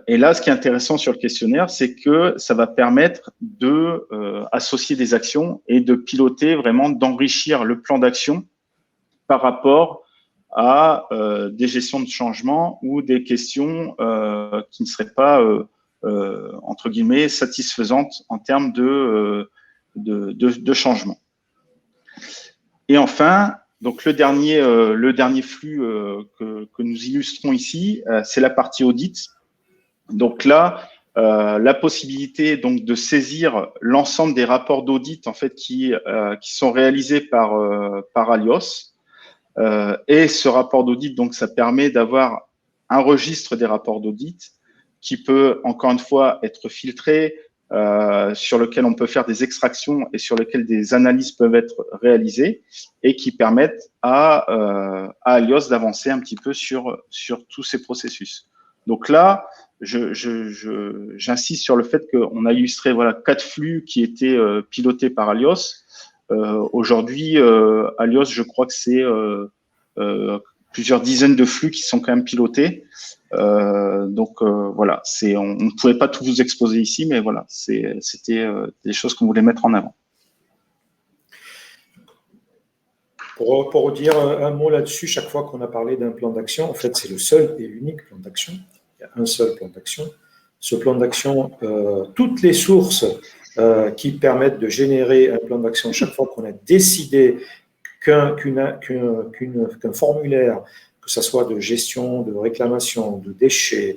Et là, ce qui est intéressant sur le questionnaire, c'est que ça va permettre de associer des actions et de piloter vraiment, d'enrichir le plan d'action par rapport à des gestions de changement ou des questions qui ne seraient pas entre guillemets satisfaisantes en termes de changement. Et enfin, donc le dernier flux que nous illustrons ici, c'est la partie audit. Donc là, la possibilité donc de saisir l'ensemble des rapports d'audit en fait qui sont réalisés par Alios. Et ce rapport d'audit, donc ça permet d'avoir un registre des rapports d'audit qui peut encore une fois être filtré, sur lequel on peut faire des extractions et sur lequel des analyses peuvent être réalisées et qui permettent à Alios d'avancer un petit peu sur tous ces processus. Donc là, j'insiste sur le fait qu'on a illustré 4 flux qui étaient pilotés par Alios. Aujourd'hui, Alios, je crois que c'est plusieurs dizaines de flux qui sont quand même pilotés. Donc voilà, on ne pouvait pas tout vous exposer ici, mais voilà, c'était des choses qu'on voulait mettre en avant. Pour dire un mot là-dessus, chaque fois qu'on a parlé d'un plan d'action, en fait, c'est le seul et unique plan d'action. Il y a un seul plan d'action. Ce plan d'action, toutes les sources qui permettent de générer un plan d'action, chaque fois qu'on a décidé qu'un formulaire, que ce soit de gestion, de réclamation, de déchets,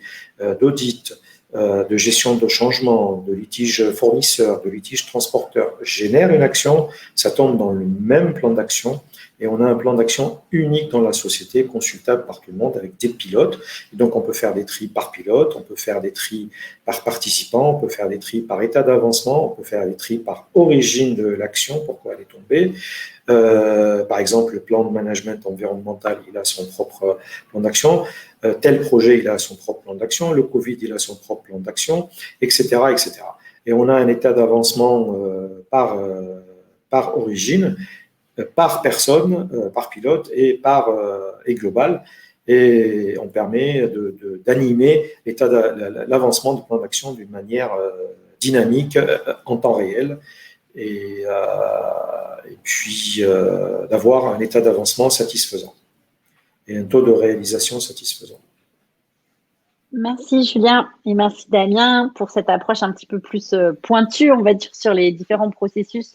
d'audit, de gestion de changement, de litige fournisseur, de litige transporteur, génère une action, ça tombe dans le même plan d'action et on a un plan d'action unique dans la société, consultable par tout le monde avec des pilotes. Et donc, on peut faire des tris par pilote, on peut faire des tris par participant, on peut faire des tris par état d'avancement, on peut faire des tris par origine de l'action, pourquoi elle est tombée. Par exemple, le plan de management environnemental, il a son propre plan d'action. Tel projet, il a son propre plan d'action. Le Covid, il a son propre plan d'action, etc., etc. Et on a un état d'avancement par origine, par personne, par pilote et global. Et on permet d'animer l'avancement du plan d'action d'une manière dynamique, en temps réel. Et puis d'avoir un état d'avancement satisfaisant et un taux de réalisation satisfaisant. Merci Julien et merci Damien pour cette approche un petit peu plus pointue, on va dire, sur les différents processus,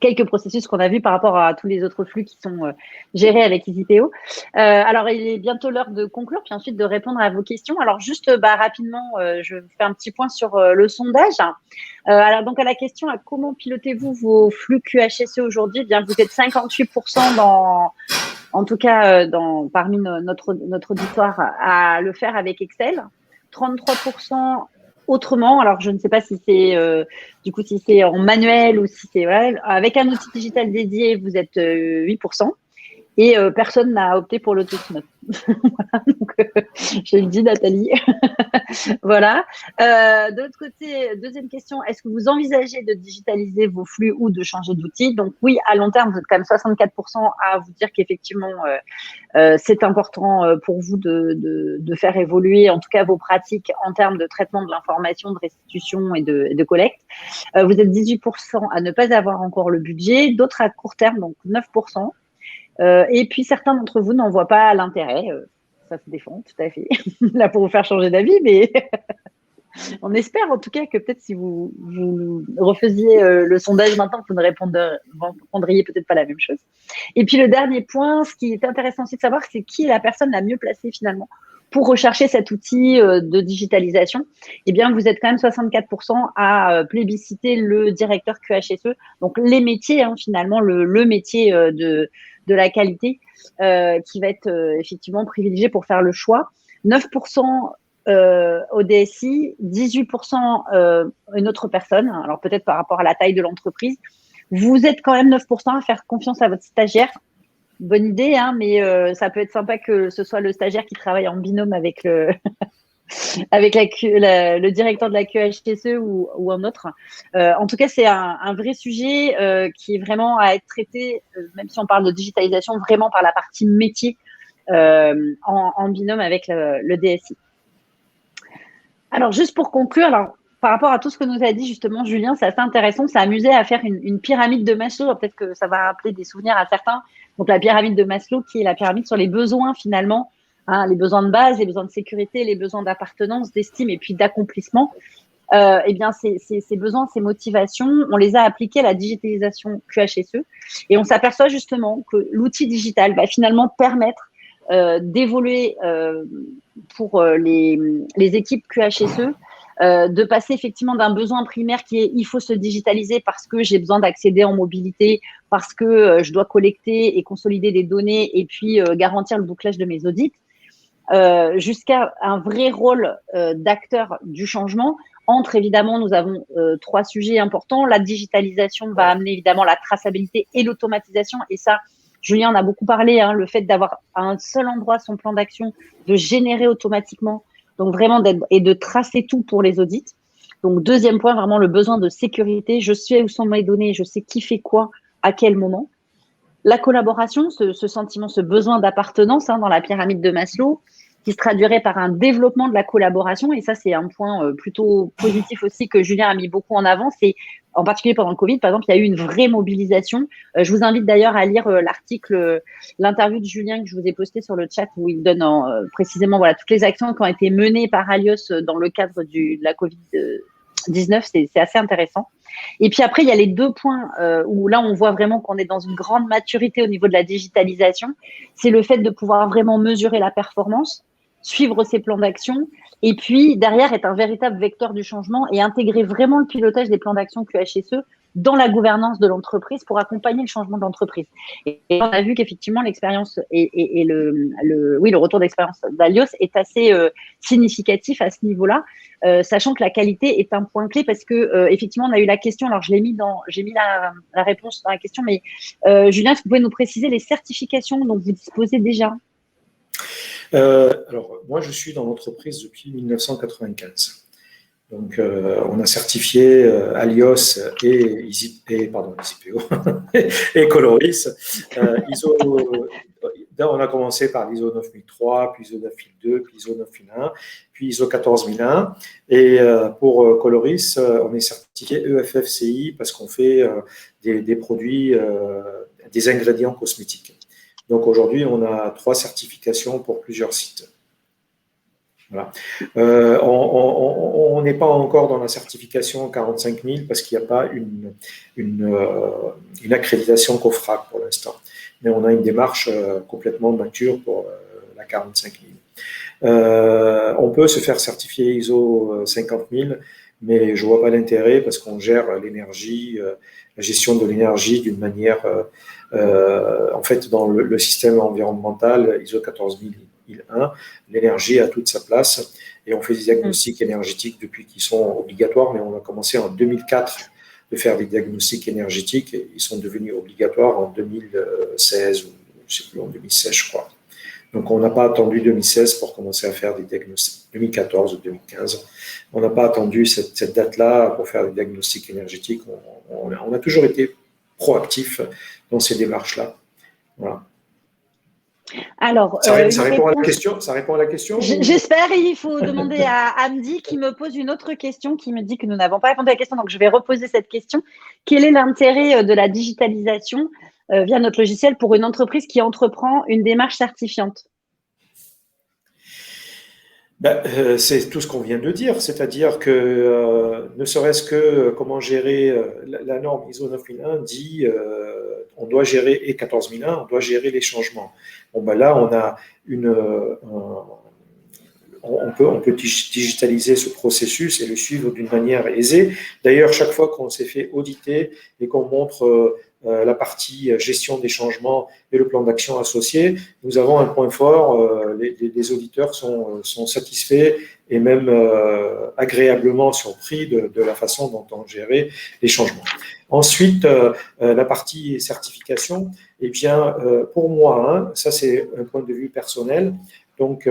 quelques processus qu'on a vus par rapport à tous les autres flux qui sont gérés avec EasyPO. Alors, il est bientôt l'heure de conclure, puis ensuite de répondre à vos questions. Alors, juste rapidement, je fais un petit point sur le sondage. Alors, donc, à la question à comment pilotez-vous vos flux QHSE aujourd'hui, eh bien, vous êtes 58% en tout cas parmi notre auditoire à le faire avec Excel, 33% autrement. Alors, je ne sais pas si c'est du coup si c'est en manuel ou si c'est avec un outil digital dédié, vous êtes 8%. Et personne n'a opté pour l'auto-note. Voilà, donc, je le dis, Nathalie. Voilà. De l'autre côté, deuxième question, est-ce que vous envisagez de digitaliser vos flux ou de changer d'outil? Donc oui, à long terme, vous êtes quand même 64% à vous dire qu'effectivement, c'est important pour vous de faire évoluer, en tout cas, vos pratiques en termes de traitement de l'information, de restitution et de collecte. Vous êtes 18% à ne pas avoir encore le budget, d'autres à court terme, donc 9%. Et puis, certains d'entre vous n'en voient pas l'intérêt. Ça se défend, tout à fait. Là, pour vous faire changer d'avis, mais on espère en tout cas que peut-être si vous refaisiez le sondage maintenant, vous ne répondriez peut-être pas la même chose. Et puis, le dernier point, ce qui est intéressant aussi de savoir, c'est qui est la personne la mieux placée finalement pour rechercher cet outil de digitalisation. Eh bien, vous êtes quand même 64% à plébisciter le directeur QHSE. Donc, les métiers, finalement, le métier de la qualité qui va être effectivement privilégié pour faire le choix. 9% au DSI, 18% une autre personne. Alors peut-être par rapport à la taille de l'entreprise. Vous êtes quand même 9% à faire confiance à votre stagiaire. Bonne idée, mais ça peut être sympa que ce soit le stagiaire qui travaille en binôme avec le le directeur de la QHSE ou un autre. En tout cas, c'est un vrai sujet qui est vraiment à être traité, même si on parle de digitalisation, vraiment par la partie métier en binôme avec le DSI. Alors, juste pour conclure, par rapport à tout ce que nous a dit justement Julien, c'est assez intéressant. On s'est amusé à faire une pyramide de Maslow. Peut-être que ça va rappeler des souvenirs à certains. Donc, la pyramide de Maslow, qui est la pyramide sur les besoins finalement, les besoins de base, les besoins de sécurité, les besoins d'appartenance, d'estime et puis d'accomplissement. Eh bien, ces besoins, ces motivations, on les a appliqués à la digitalisation QHSE et on s'aperçoit justement que l'outil digital va finalement permettre d'évoluer pour les équipes QHSE, de passer effectivement d'un besoin primaire qui est il faut se digitaliser parce que j'ai besoin d'accéder en mobilité, parce que je dois collecter et consolider des données et puis garantir le bouclage de mes audits, jusqu'à un vrai rôle d'acteur du changement. Entre évidemment, nous avons 3 sujets importants. La digitalisation va amener évidemment la traçabilité et l'automatisation. Et ça, Julien en a beaucoup parlé, le fait d'avoir à un seul endroit son plan d'action, de générer automatiquement, donc vraiment et de tracer tout pour les audits. Donc deuxième point, vraiment le besoin de sécurité. Je sais où sont mes données, je sais qui fait quoi, à quel moment. La collaboration, ce sentiment, ce besoin d'appartenance dans la pyramide de Maslow, qui se traduirait par un développement de la collaboration. Et ça, c'est un point plutôt positif aussi que Julien a mis beaucoup en avant. C'est en particulier pendant le Covid, par exemple, il y a eu une vraie mobilisation. Je vous invite d'ailleurs à lire l'article, l'interview de Julien que je vous ai posté sur le chat où il donne précisément toutes les actions qui ont été menées par Alios dans le cadre de la Covid-19. C'est assez intéressant. Et puis après, il y a les 2 points où là, on voit vraiment qu'on est dans une grande maturité au niveau de la digitalisation. C'est le fait de pouvoir vraiment mesurer la performance, suivre ses plans d'action, et puis derrière être un véritable vecteur du changement et intégrer vraiment le pilotage des plans d'action QHSE dans la gouvernance de l'entreprise pour accompagner le changement de l'entreprise. Et on a vu qu'effectivement l'expérience et le retour d'expérience d'Alios est assez significatif à ce niveau-là, sachant que la qualité est un point clé parce que effectivement on a eu la question. Alors j'ai mis la réponse dans la question, mais Julien, est-ce que vous pouvez nous préciser les certifications dont vous disposez déjà? Alors, moi, je suis dans l'entreprise depuis 1995. Donc, on a certifié Alios et EasyPO et Coloris. On a commencé par l'ISO 9003, puis ISO 9002, puis ISO 9001, puis ISO 14001. Et pour Coloris, on est certifié EFFCI parce qu'on fait des produits, des ingrédients cosmétiques. Donc aujourd'hui, on a 3 certifications pour plusieurs sites. Voilà. On n'est pas encore dans la certification 45 000 parce qu'il n'y a pas une accréditation COFRAC pour l'instant. Mais on a une démarche complètement mature pour la 45 000. On peut se faire certifier ISO 50 000, mais je ne vois pas l'intérêt parce qu'on gère l'énergie, la gestion de l'énergie d'une manière, en fait, dans le système environnemental ISO 14001, l'énergie a toute sa place et on fait des diagnostics énergétiques depuis qu'ils sont obligatoires, mais on a commencé en 2004 de faire des diagnostics énergétiques et ils sont devenus obligatoires en 2016 ou je sais plus, en 2016 je crois. Donc on n'a pas attendu 2016 pour commencer à faire des diagnostics, 2014 ou 2015. On n'a pas attendu cette date-là pour faire des diagnostics énergétiques. On a toujours été proactif dans ces démarches-là. Voilà. Alors, ça répond à la question. Ça répond à la question. J'espère. Il faut demander à Hamdi qui me pose une autre question, qui me dit que nous n'avons pas répondu à la question. Donc, je vais reposer cette question. Quel est l'intérêt de la digitalisation via notre logiciel pour une entreprise qui entreprend une démarche certifiante? C'est tout ce qu'on vient de dire, c'est-à-dire que ne serait-ce que comment gérer la norme ISO 9001 dit on doit gérer, et 14001, on doit gérer les changements. Bon, là, on a on peut digitaliser ce processus et le suivre d'une manière aisée. D'ailleurs, chaque fois qu'on s'est fait auditer et qu'on montre la partie gestion des changements et le plan d'action associé, nous avons un point fort. Les auditeurs sont satisfaits et même agréablement surpris de la façon dont on gérait les changements. Ensuite, la partie certification, eh bien, pour moi, ça c'est un point de vue personnel. Donc,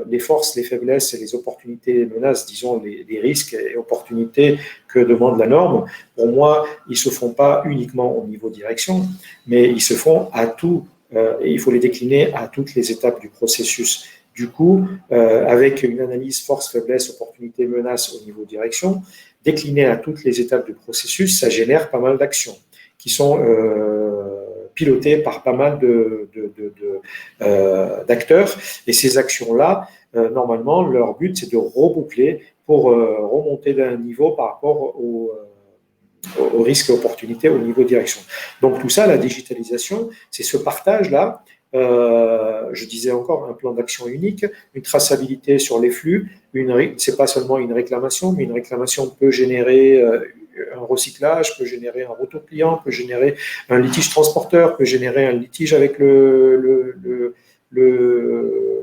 les forces, les faiblesses et les opportunités et menaces, disons, les risques et opportunités que demande la norme, pour moi, ils ne se font pas uniquement au niveau direction, mais ils se font à tout, et il faut les décliner à toutes les étapes du processus. Du coup, avec une analyse force, faiblesse, opportunité, menace au niveau direction, décliné à toutes les étapes du processus, ça génère pas mal d'actions qui sont pilotées par pas mal d'acteurs. Et ces actions-là, normalement, leur but, c'est de reboucler pour remonter d'un niveau par rapport au risque et opportunités au niveau direction. Donc tout ça, la digitalisation, c'est ce partage-là. Je disais encore un plan d'action unique, une traçabilité sur les flux. C'est pas seulement une réclamation, mais une réclamation peut générer un recyclage, peut générer un retour client, peut générer un litige transporteur, peut générer un litige avec le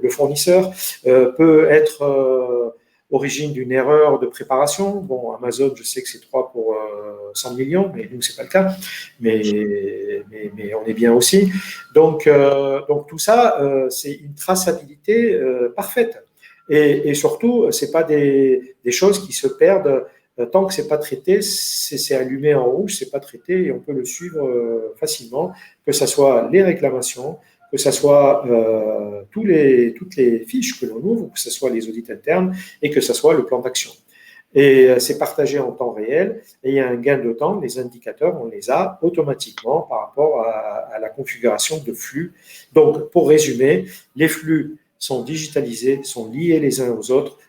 fournisseur, peut être origine d'une erreur de préparation. Bon, Amazon, je sais que c'est 3 pour 100 millions, mais nous, c'est pas le cas. Mais on est bien aussi. Donc tout ça, c'est une traçabilité parfaite. Et surtout, c'est pas des choses qui se perdent. Tant que c'est pas traité, c'est allumé en rouge, c'est pas traité et on peut le suivre facilement, que ce soit les réclamations, que ce soit toutes les fiches que l'on ouvre, que ce soit les audits internes et que ce soit le plan d'action. Et c'est partagé en temps réel et il y a un gain de temps. Les indicateurs, on les a automatiquement par rapport à la configuration de flux. Donc, pour résumer, les flux sont digitalisés, sont liés les uns aux autres.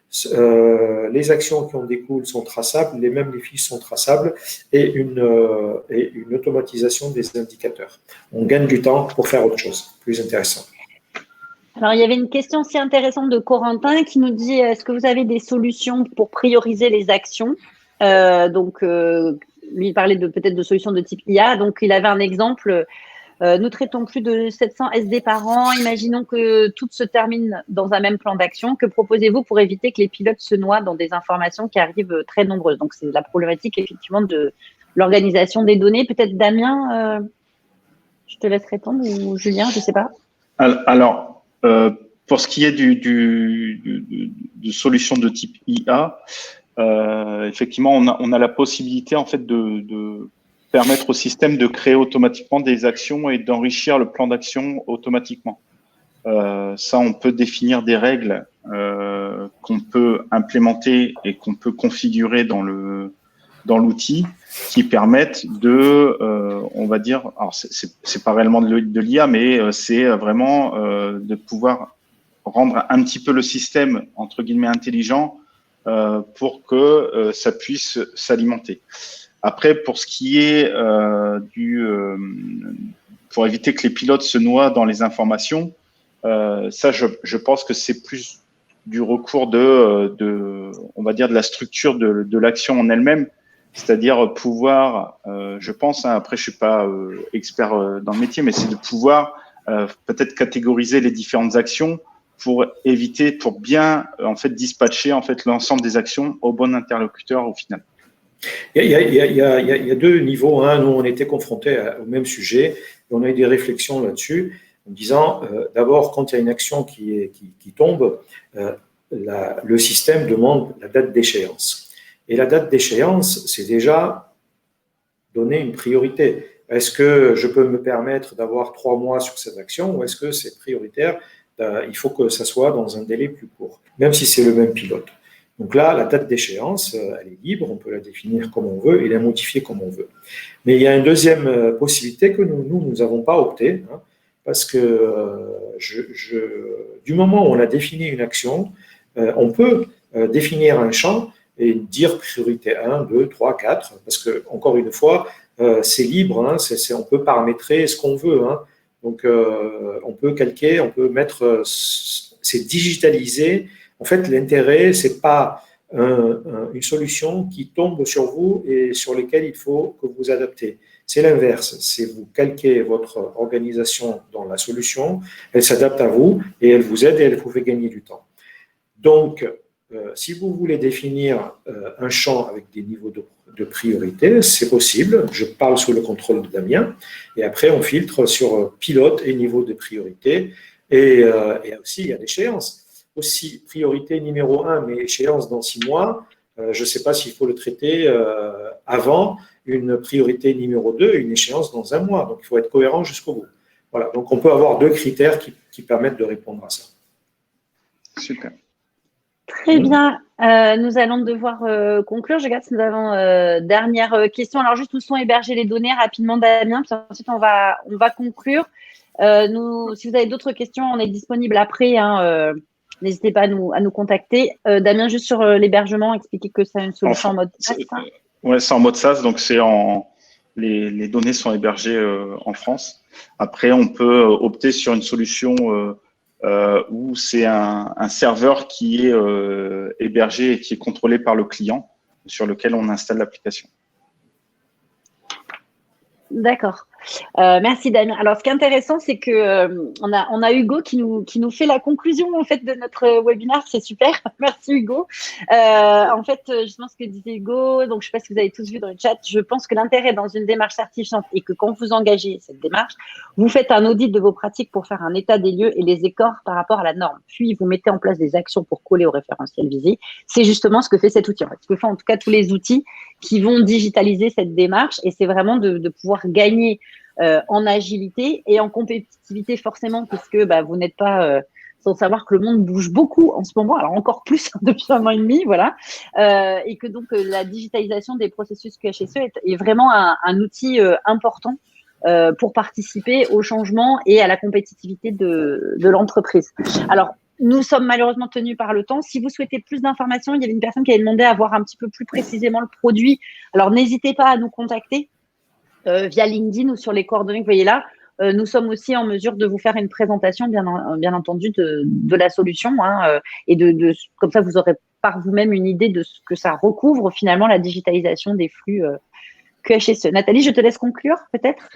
Les actions qui en découlent sont traçables, les fiches sont traçables et une automatisation des indicateurs. On gagne du temps pour faire autre chose, plus intéressant. Alors, il y avait une question aussi intéressante de Corentin qui nous dit, est-ce que vous avez des solutions pour prioriser les actions? Lui, il parlait peut-être de solutions de type IA. Donc, il avait un exemple. Nous traitons plus de 700 SD par an. Imaginons que tout se termine dans un même plan d'action. Que proposez-vous pour éviter que les pilotes se noient dans des informations qui arrivent très nombreuses? Donc, c'est la problématique, effectivement, de l'organisation des données. Peut-être Damien, je te laisse répondre, ou Julien, je ne sais pas. Alors, pour ce qui est de solutions de type IA, effectivement, on a la possibilité, en fait, de permettre au système de créer automatiquement des actions et d'enrichir le plan d'action automatiquement. Ça, on peut définir des règles qu'on peut implémenter et qu'on peut configurer dans l'outil qui permettent on va dire, alors c'est pas réellement de l'IA, mais c'est vraiment de pouvoir rendre un petit peu le système, entre guillemets, intelligent pour que ça puisse s'alimenter. Après, pour ce qui est pour éviter que les pilotes se noient dans les informations, ça, je pense que c'est plus du recours on va dire, de la structure de l'action en elle-même, c'est-à-dire pouvoir, je pense, après je suis pas expert dans le métier, mais c'est de pouvoir peut-être catégoriser les différentes actions pour éviter, pour bien en fait dispatcher en fait l'ensemble des actions au bon interlocuteur au final. Il y a deux niveaux. Nous, on était confrontés au même sujet et on a eu des réflexions là-dessus en disant, d'abord, quand il y a une action qui tombe, le système demande la date d'échéance. Et la date d'échéance, c'est déjà donner une priorité. Est-ce que je peux me permettre d'avoir 3 mois sur cette action ou est-ce que c'est prioritaire? Il faut que ça soit dans un délai plus court, même si c'est le même pilote. Donc là, la date d'échéance, elle est libre, on peut la définir comme on veut et la modifier comme on veut. Mais il y a une deuxième possibilité que nous n'avons pas opté, parce que du moment où on a défini une action, on peut définir un champ et dire priorité 1, 2, 3, 4, parce que, encore une fois, c'est libre, on peut paramétrer ce qu'on veut. Donc, on peut calquer, on peut mettre, c'est digitalisé. En fait, l'intérêt, c'est pas une solution qui tombe sur vous et sur laquelle il faut que vous adaptez. C'est l'inverse. C'est vous calquez votre organisation dans la solution, elle s'adapte à vous et elle vous aide et elle vous fait gagner du temps. Donc, si vous voulez définir un champ avec des niveaux de priorité, c'est possible. Je parle sous le contrôle de Damien. Et après, on filtre sur pilote et niveau de priorité. Et aussi, il y a l'échéance. Aussi, priorité numéro 1, mais échéance dans 6 mois. Je ne sais pas s'il faut le traiter avant une priorité numéro 2, une échéance dans 1 mois. Donc, il faut être cohérent jusqu'au bout. Voilà. Donc, on peut avoir 2 critères qui permettent de répondre à ça. Super. Très bien. Nous allons devoir conclure. Je regarde si nous avons dernière question. Alors, juste où sont hébergées les données rapidement, Damien, puis ensuite on va conclure. Si vous avez d'autres questions, on est disponible après. N'hésitez pas à nous contacter. Damien, juste sur l'hébergement, expliquer que c'est une solution en mode SaaS. Oui, c'est en mode SaaS, donc les données sont hébergées en France. Après, on peut opter sur une solution où c'est un serveur qui est hébergé et qui est contrôlé par le client, sur lequel on installe l'application. D'accord. Merci Damien. Alors, ce qui est intéressant, c'est que on a Hugo qui nous fait la conclusion en fait de notre webinaire. C'est super. Merci Hugo. En fait, justement ce que disait Hugo. Donc, je ne sais pas si vous avez tous vu dans le chat. Je pense que l'intérêt dans une démarche certifiante est que quand vous engagez cette démarche, vous faites un audit de vos pratiques pour faire un état des lieux et les écarts par rapport à la norme. Puis, vous mettez en place des actions pour coller au référentiel visé. C'est justement ce que fait cet outil. En fait, ce que font en tout cas tous les outils qui vont digitaliser cette démarche. Et c'est vraiment de pouvoir gagner en agilité et en compétitivité forcément, puisque vous n'êtes pas sans savoir que le monde bouge beaucoup en ce moment, alors encore plus depuis 1 an et demi, voilà, et que donc la digitalisation des processus QHSE est vraiment un outil important pour participer au changement et à la compétitivité de l'entreprise. Alors, nous sommes malheureusement tenus par le temps. Si vous souhaitez plus d'informations, il y avait une personne qui avait demandé à voir un petit peu plus précisément le produit. Alors, n'hésitez pas à nous contacter via LinkedIn ou sur les coordonnées que vous voyez là. Nous sommes aussi en mesure de vous faire une présentation, bien entendu, de la solution et comme ça, vous aurez par vous-même une idée de ce que ça recouvre finalement la digitalisation des flux QHSE. Nathalie, je te laisse conclure peut-être.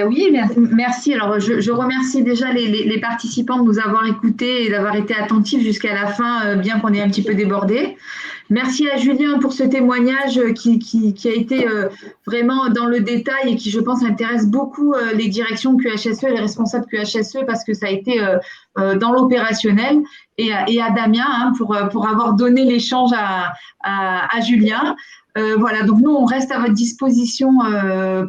Oui, merci. Alors, je remercie déjà les participants de nous avoir écoutés et d'avoir été attentifs jusqu'à la fin, bien qu'on ait un petit peu débordé. Merci à Julien pour ce témoignage qui a été vraiment dans le détail et qui, je pense, intéresse beaucoup les directions QHSE, les responsables QHSE, parce que ça a été dans l'opérationnel, et à Damien pour avoir donné l'échange à Julien. Voilà, donc nous, on reste à votre disposition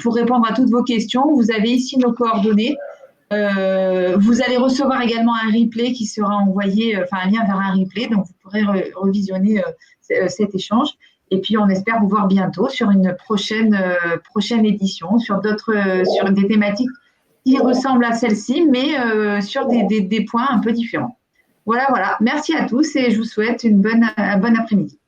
pour répondre à toutes vos questions. Vous avez ici nos coordonnées. Vous allez recevoir également un replay qui sera envoyé, un lien vers un replay, donc vous pourrez revisionner cet échange. Et puis, on espère vous voir bientôt sur une prochaine édition, sur des thématiques qui ressemblent à celle-ci, mais sur des points un peu différents. Voilà. Merci à tous et je vous souhaite un bon après-midi.